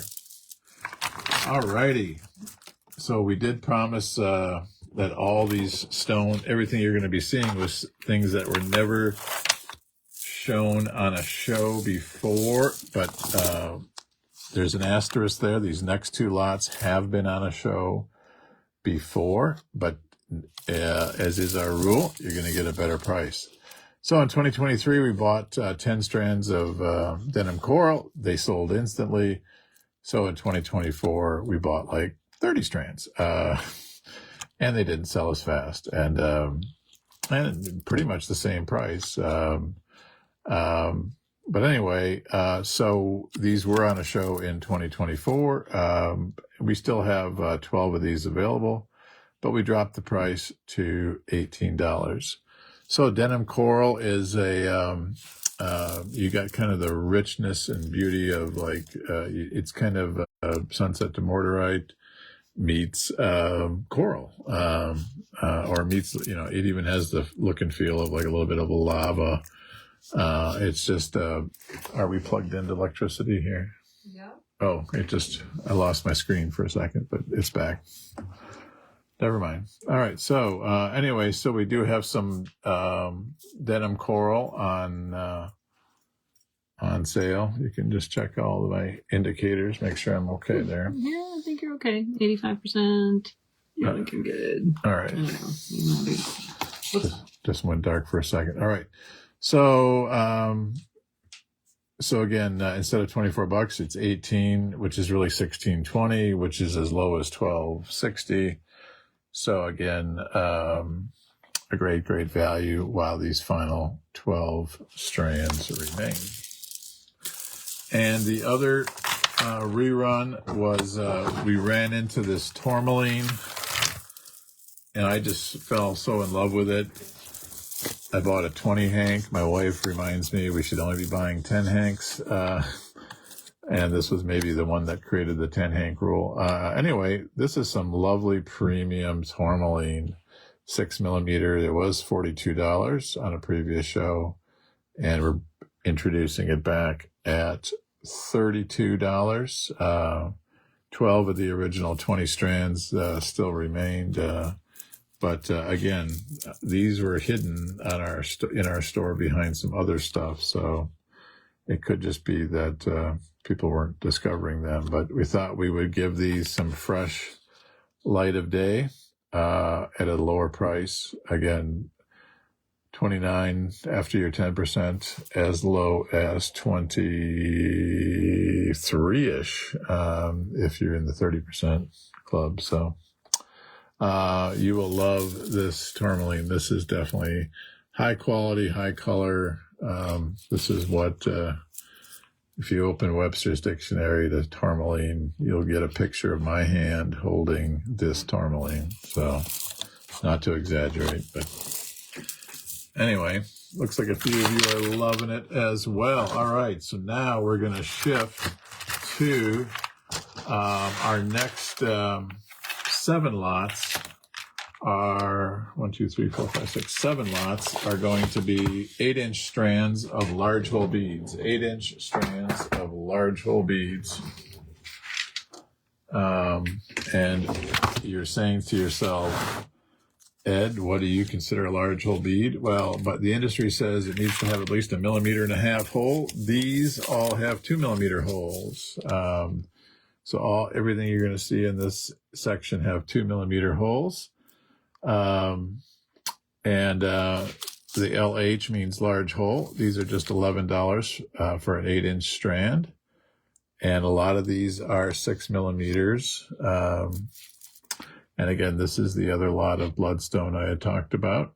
All righty. So we did promise that all these everything you're going to be seeing was things that were never shown on a show before, but there's an asterisk there. These next 2 lots have been on a show before, but as is our rule, you're going to get a better price. So in 2023, we bought 10 strands of denim coral. They sold instantly. So in 2024, we bought like 30 strands, and they didn't sell as fast, and pretty much the same price. But anyway, so these were on a show in 2024. We still have 12 of these available, but we dropped the price to $18. So denim coral is you got kind of the richness and beauty of like, it's kind of sunset to mortarite meets coral, or meets, it even has the look and feel of like a little bit of a lava. It's just, are we plugged into electricity here? Yeah. Oh, I lost my screen for a second, but it's back. Never mind. All right. So, anyway, so we do have some, denim coral on sale. You can just check all of my indicators, make sure I'm okay there. Yeah, I think you're okay. 85%. You're looking good. All right. I don't know. Just went dark for a second. All right. So, again, instead of $24, it's 18, which is really $16.20, which is as low as $12.60. So again, a great value while these final 12 strands remain. And the other rerun was we ran into this tourmaline, and I just fell so in love with it. I bought a 20 hank. My wife reminds me we should only be buying 10 hanks. And this was maybe the one that created the 10 hank rule. Anyway, this is some lovely premium tourmaline 6mm. It was $42 on a previous show, and we're introducing it back at $32. 12 of the original 20 strands still remained. But again, these were hidden on in our store behind some other stuff. So it could just be that people weren't discovering them. But we thought we would give these some fresh light of day at a lower price. Again, $29 after your 10%, as low as $23-ish if you're in the 30% club. So you will love this tourmaline. This is definitely high quality, high color. This is what, if you open Webster's dictionary to tourmaline, you'll get a picture of my hand holding this tourmaline. So not to exaggerate, but anyway, looks like a few of you are loving it as well. All right, so now we're going to shift to our next 7 lots. Are 7 lots are going to be 8-inch strands of large hole beads. 8-inch strands of large hole beads. And you're saying to yourself, Ed, what do you consider a large hole bead? Well, but the industry says it needs to have at least 1.5 millimeter hole. These all have 2 millimeter holes. So everything you're going to see in this section have 2 millimeter holes. And the LH means large hole. These are just $11 for an 8-inch strand. And a lot of these are 6 millimeters. And again, this is the other lot of bloodstone I had talked about.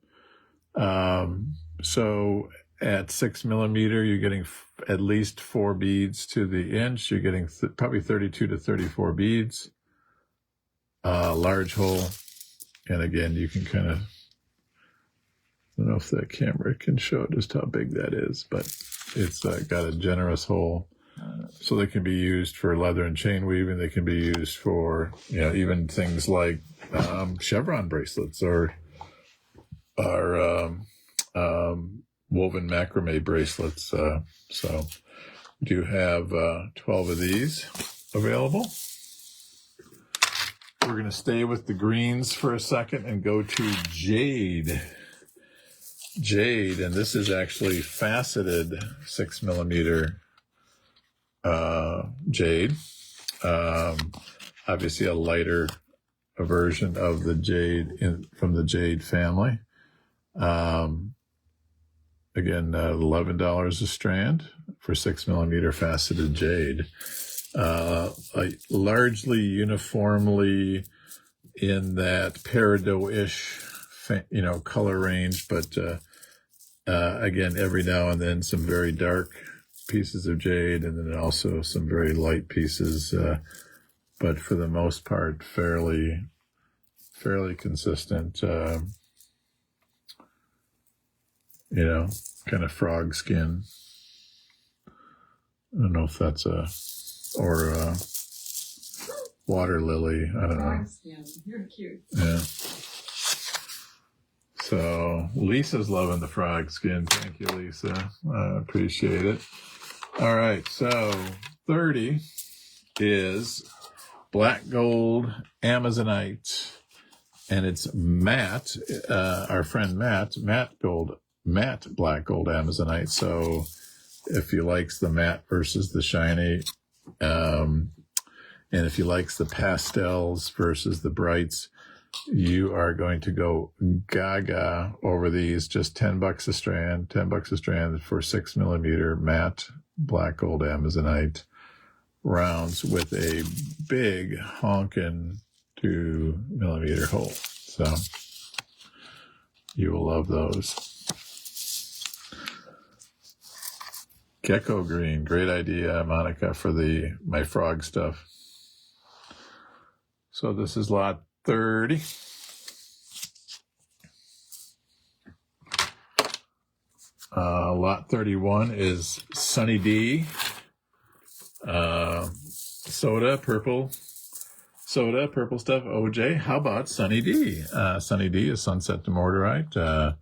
So at 6 millimeter, you're getting at least 4 beads to the inch. You're getting probably 32 to 34 beads. Large hole. And again, you can kind of, I don't know if that camera can show just how big that is, but it's got a generous hole. So they can be used for leather and chain weaving. They can be used for, even things like chevron bracelets or woven macrame bracelets. So we do have 12 of these available. We're going to stay with the greens for a second and go to jade. Jade, and this is actually faceted 6 millimeter jade. Obviously a lighter version of the jade from the jade family. Again, $11 a strand for 6 millimeter faceted jade. Largely uniformly in that peridot-ish, color range, but again, every now and then some very dark pieces of jade, and then also some very light pieces, but for the most part, fairly consistent. Kind of frog skin I don't know if that's or water lily. I don't know. You're cute. Yeah. So Lisa's loving the frog skin. Thank you, Lisa. I appreciate it. All right. So 30 is black gold Amazonite, and it's matte. Our friend Matt black gold Amazonite. So if you likes the matte versus the shiny, and if you likes the pastels versus the brights, you are going to go gaga over these. Just $10 a strand, $10 a strand for 6mm matte black gold Amazonite rounds with a big honkin' 2mm hole. So you will love those. Gecko green, great idea, Monica, for my frog stuff. So this is lot 30. Lot 31 is Sunny D. Soda, purple stuff, OJ. How about Sunny D? Sunny D is Sunset Demorderite.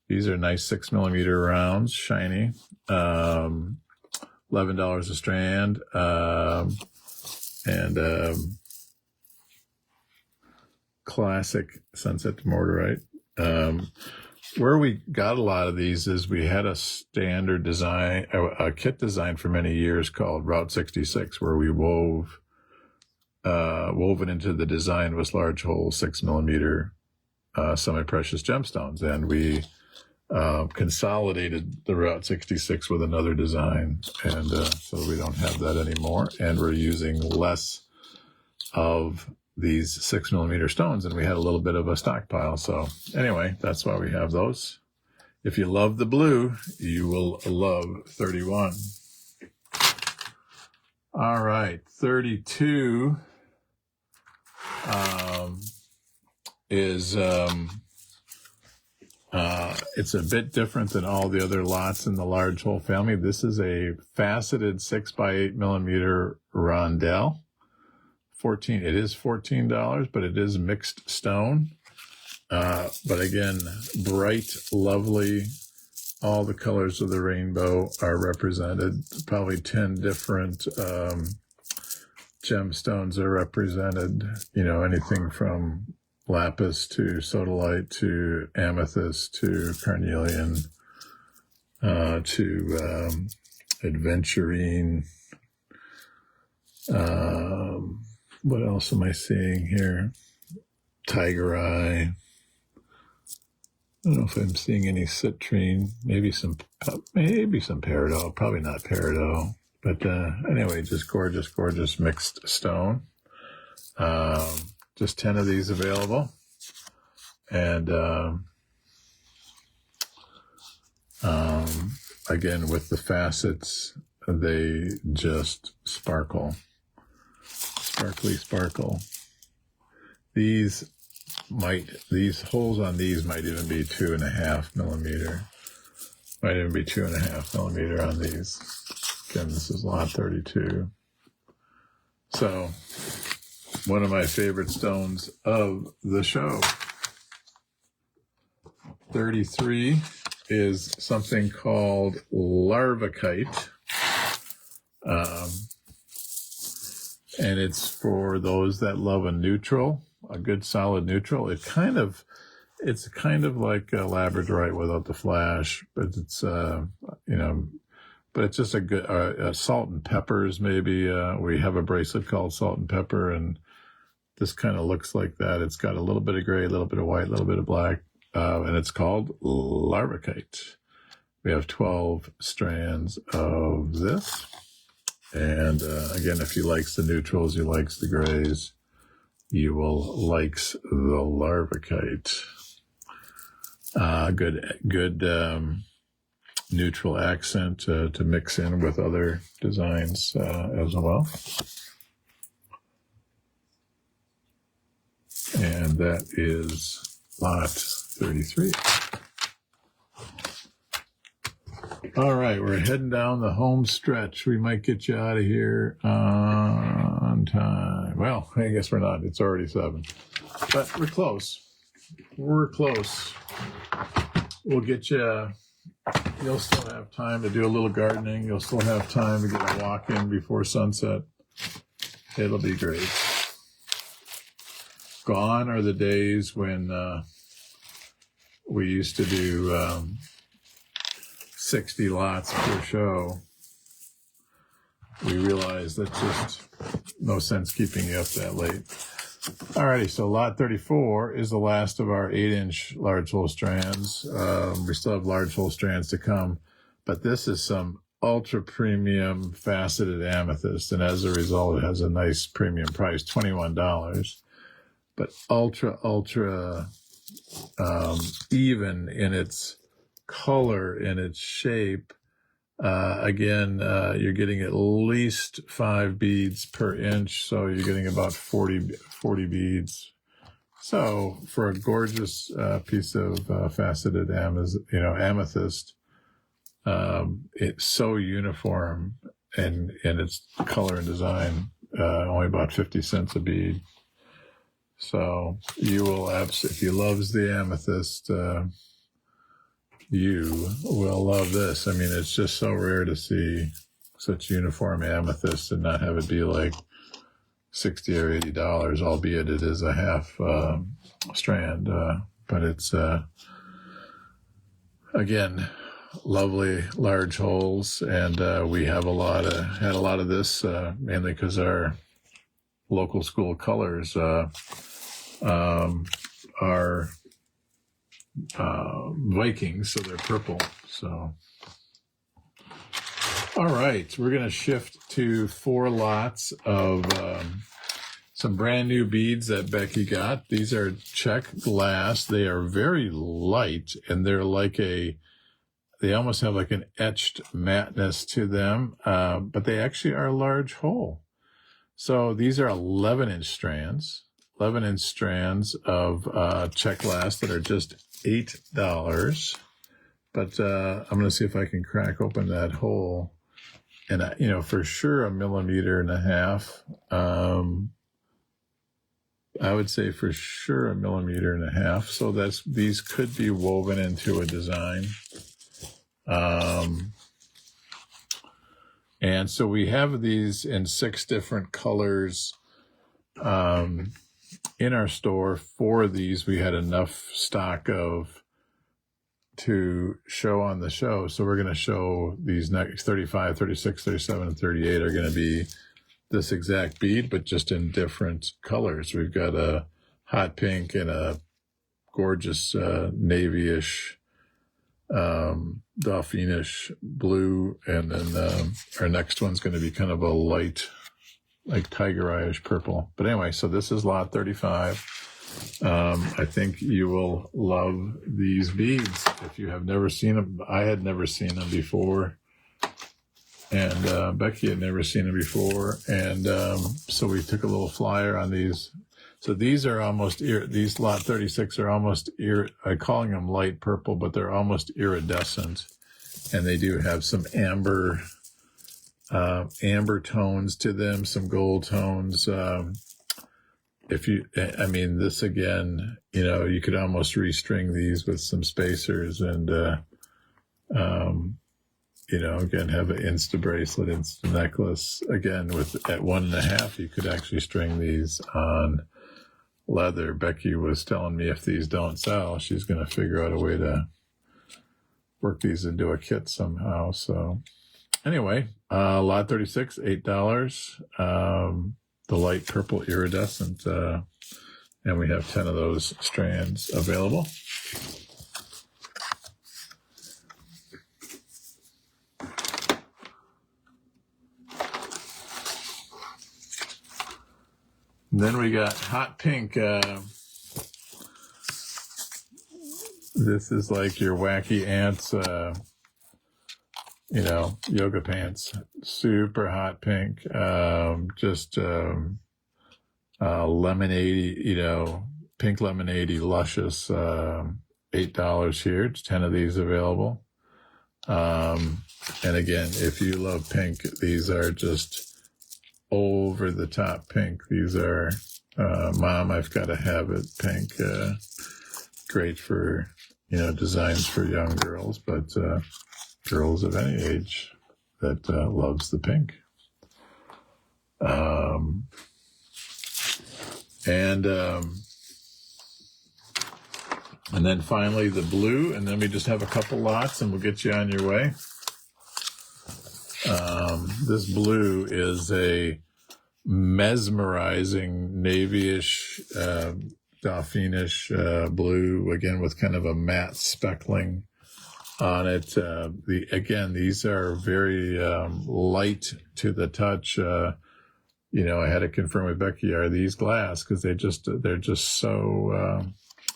These are nice 6mm rounds, shiny. $11 a strand. And classic Sunset Demorderite. Where we got a lot of these is we had a standard design, a kit design for many years called Route 66, where we woven into the design was large hole 6mm semi-precious gemstones, and we consolidated the Route 66 with another design, and so we don't have that anymore, and we're using less of these 6mm stones, and we had a little bit of a stockpile. So anyway, that's why we have those. If you love the blue, you will love 31. All right, 32 is it's a bit different than all the other lots in the large hole family. This is a faceted 6x8mm rondelle. It is $14, but it is mixed stone. But again, bright, lovely, all the colors of the rainbow are represented. Probably 10 different gemstones are represented. You know, anything from lapis to sodalite to amethyst to carnelian to aventurine. What else am I seeing here? Tiger eye. I don't know if I'm seeing any citrine. Maybe some peridot. Probably not peridot. But anyway, just gorgeous, gorgeous mixed stone. Just 10 of these available. And again, with the facets, they just sparkle. Sparkle. These holes on these might even be 2.5mm. Might even be 2.5mm on these. Again, this is lot 32. So, one of my favorite stones of the show. 33 is something called larvacite. And it's for those that love a neutral, a good solid neutral. It's kind of like a labradorite without the flash, but it's but it's just a good salt and peppers. Maybe we have a bracelet called Salt and Pepper, and this kind of looks like that. It's got a little bit of gray, a little bit of white, a little bit of black, and it's called larvacite. We have 12 strands of this. And again, if you likes the neutrals, you likes the grays, you will likes the larvacite. Good neutral accent to mix in with other designs as well. And that is lot 33. All right, we're heading down the home stretch. We might get you out of here on time. Well, I guess we're not. It's already 7. But we're close. We're close. We'll get you. You'll still have time to do a little gardening. You'll still have time to get a walk in before sunset. It'll be great. Gone are the days when we used to do 60 lots per show. We realized that's just no sense keeping you up that late. Alrighty, so lot 34 is the last of our 8-inch large hole strands. We still have large hole strands to come, but this is some ultra premium faceted amethyst, and as a result, it has a nice premium price, $21. But ultra even in its color, in its shape. Again, you're getting at least 5 beads per inch, so you're getting about 40 beads. So for a gorgeous piece of faceted amethyst, it's so uniform in its color and design, only about 50 cents a bead. So you will if you loves the amethyst, you will love this. I mean, it's just so rare to see such uniform amethyst and not have it be like $60 or $80, albeit it is a half strand. But it's, again, lovely large holes. And we have had a lot of this, mainly because our local school colors are Vikings, so they're purple. So, all right, we're going to shift to 4 lots of some brand new beads that Becky got. These are check glass. They are very light, and they're like they almost have like an etched matteness to them, but they actually are a large hole. So these are 11-inch strands. 11-inch strands of check glass that are just $8. But I'm going to see if I can crack open that hole. And, for sure 1.5 millimeters. I would say for sure 1.5 millimeters. So these could be woven into a design. And so we have these in 6 different colors. In our store for these, we had enough stock to show on the show. So we're going to show these next 35, 36, 37, and 38 are going to be this exact bead, but just in different colors. We've got a hot pink and a gorgeous navy-ish, dauphinish blue. And then our next one's going to be kind of a light, like tiger eye-ish purple. But anyway, so this is lot 35. I think you will love these beads. If you have never seen them, I had never seen them before. And Becky had never seen them before. And so we took a little flyer on these. So these are almost, these lot 36 are almost, I'm calling them light purple, but they're almost iridescent. And they do have some amber tones to them, some gold tones. This again, you could almost restring these with some spacers and, again, have an Insta bracelet, Insta necklace. Again, at 1.5, you could actually string these on leather. Becky was telling me if these don't sell, she's going to figure out a way to work these into a kit somehow. So anyway, lot 36, $8. The light purple iridescent, and we have 10 of those strands available. And then we got hot pink. This is like your wacky ants, yoga pants. Super hot pink. Just lemonade, pink lemonade, luscious. $8 here. It's 10 of these available. And again, if you love pink, these are just over the top pink. These are, Mom, I've got to have it pink. Great for, designs for young girls, but girls of any age that loves the pink. And then finally the blue, and then we just have a couple lots and we'll get you on your way. This blue is a mesmerizing navyish, dauphinish blue, again with kind of a matte speckling on it. These are very light to the touch. I had to confirm with Becky, are these glass? Because they're just so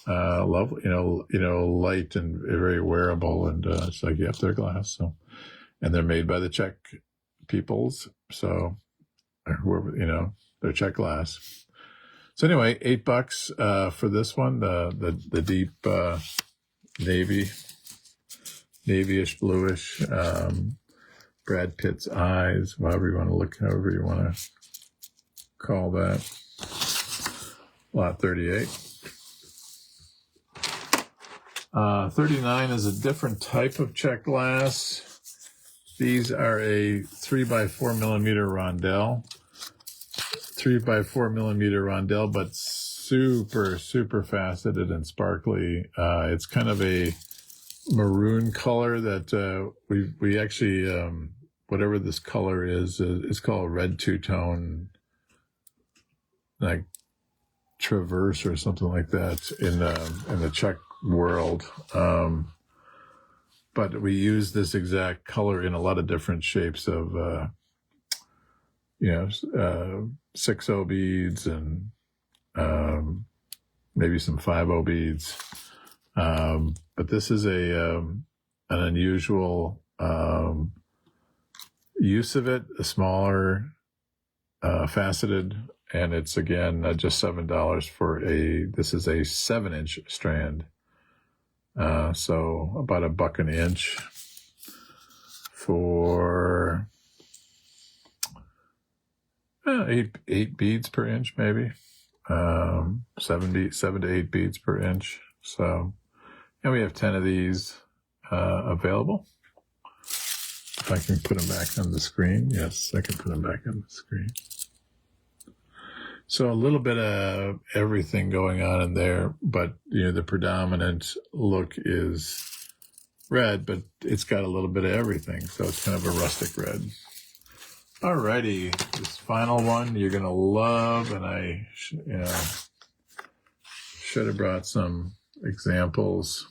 lovely, light and very wearable. And it's like, yep, they're glass. So, and they're made by the Czech peoples. So, whoever, they're Czech glass. So anyway, $8 for this one, the deep navyish, bluish, Brad Pitt's eyes, however you want to look, however you want to call that. Lot 38. 39 is a different type of Czech glass. These are a 3x4 millimeter rondelle. 3x4 millimeter rondelle, but super, super faceted and sparkly. It's kind of a maroon color that we actually, whatever this color is, it's called red two-tone, like traverse or something like that in the Czech world. But we use this exact color in a lot of different shapes of 6-0 beads and maybe some 5-0 beads. But this is an unusual use of it, a smaller, faceted, and it's again just $7 for this is a 7-inch strand. So about $1 an inch for 8 beads per inch, maybe 7 to 8 beads per inch. So, and we have 10 of these available. If I can put them back on the screen. Yes, I can put them back on the screen. So a little bit of everything going on in there, but the predominant look is red, but it's got a little bit of everything. So it's kind of a rustic red. Alrighty, this final one you're gonna love, and I should have brought some examples.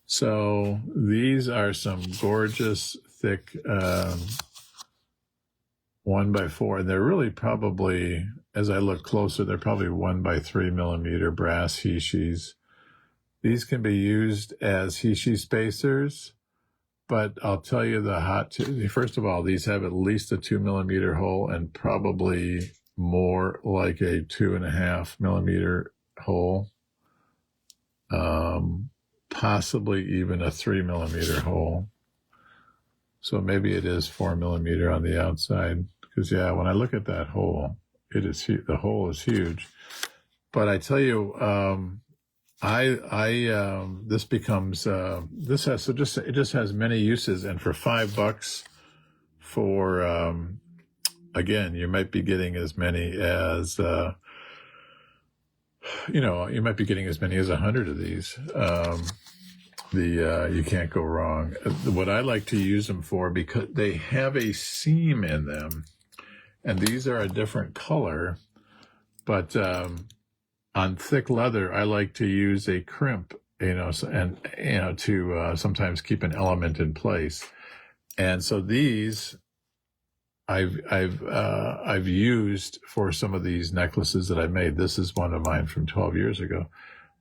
So these are some gorgeous, thick 1x4, and they're really probably, as I look closer, they're probably 1x3 millimeter brass hishis. These can be used as hishi spacers, but I'll tell you first of all, these have at least a 2 millimeter hole and probably more like a 2.5 millimeter hole. Possibly even a 3 millimeter hole. So maybe it is 4 millimeter on the outside. Because when I look at that hole, the hole is huge. But I tell you, this becomes, it just has many uses. And for $5 for, again, you might be getting as many as, you might be getting as many as 100 of these. You can't go wrong. What I like to use them for, because they have a seam in them, and these are a different color, but on thick leather, I like to use a crimp, to sometimes keep an element in place. And so these I've used for some of these necklaces that I made. This is one of mine from 12 years ago.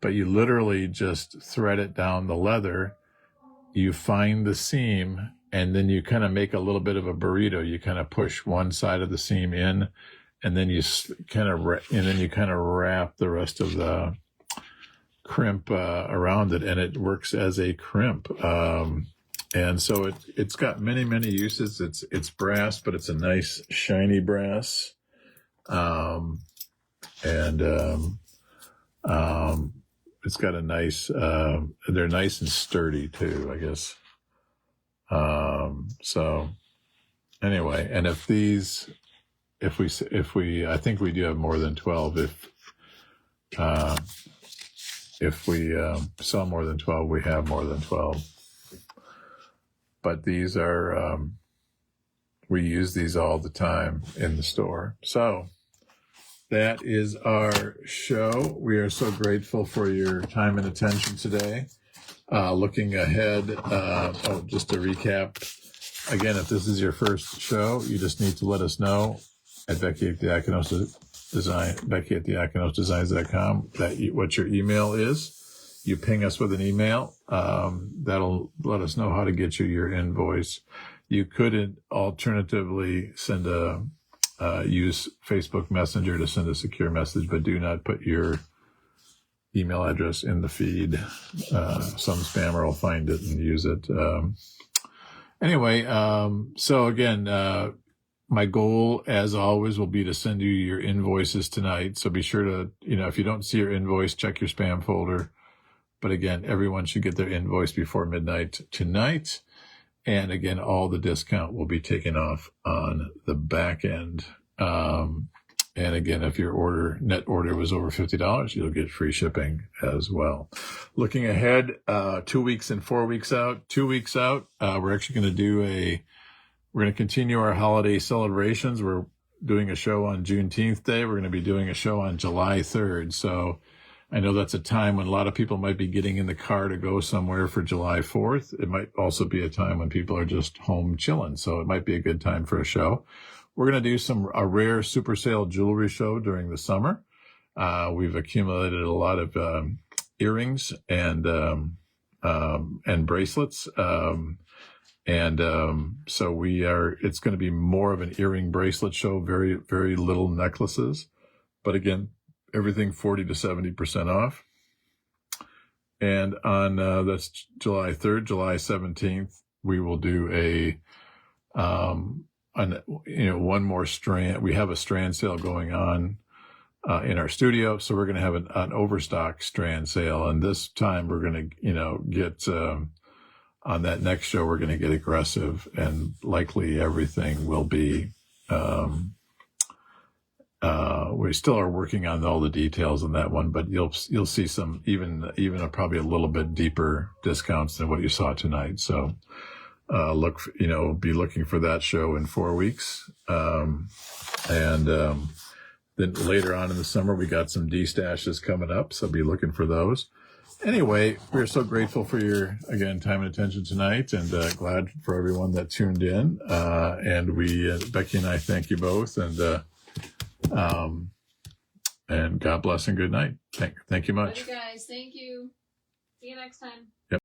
But you literally just thread it down the leather, you find the seam, and then you kind of make a little bit of a burrito. You kind of push one side of the seam in, and then you kind of wrap the rest of the crimp around it, and it works as a crimp. And so it's got many uses. It's brass, but it's a nice shiny brass. It's got a nice, they're nice and sturdy too, I guess. So anyway, and if we, I think we do have more than 12. If we sell more than 12, we have more than 12. But these are, we use these all the time in the store. So that is our show. We are so grateful for your time and attention today. Looking ahead, just to recap, again, if this is your first show, you just need to let us know at Becky at BeckyAtTheAkinosDesigns.com what your email is. You ping us with an email. That'll let us know how to get you your invoice. You could alternatively use Facebook Messenger to send a secure message, but do not put your email address in the feed. Some spammer will find it and use it. So again, my goal, as always, will be to send you your invoices tonight. So be sure to, if you don't see your invoice, check your spam folder. But again, everyone should get their invoice before midnight tonight. And again, all the discount will be taken off on the back end. And again, if your net order was over $50, you'll get free shipping as well. Looking ahead, 2 weeks and 4 weeks out. 2 weeks out, we're actually going to we're going to continue our holiday celebrations. We're doing a show on Juneteenth Day. We're going to be doing a show on July 3rd. So I know that's a time when a lot of people might be getting in the car to go somewhere for July 4th. It might also be a time when people are just home chilling. So it might be a good time for a show. We're going to do a rare super sale jewelry show during the summer. We've accumulated a lot of earrings and bracelets. So it's going to be more of an earring bracelet show, very, very little necklaces. But again, everything 40 to 70% off. And on, that's July 3rd, July 17th, we will do one more strand. We have a strand sale going on, in our studio. So we're going to have an overstock strand sale. And this time we're going to, get, on that next show, we're going to get aggressive, and likely everything will be, we still are working on all the details on that one, but you'll see some even probably a little bit deeper discounts than what you saw tonight. So, be looking for that show in 4 weeks. Then later on in the summer, we got some D-stashes coming up. So be looking for those. Anyway, we're so grateful for your, again, time and attention tonight, and glad for everyone that tuned in. And Becky and I thank you both, and God bless and good night. Thank you much. Bye, you guys. Thank you. See you next time. Yep.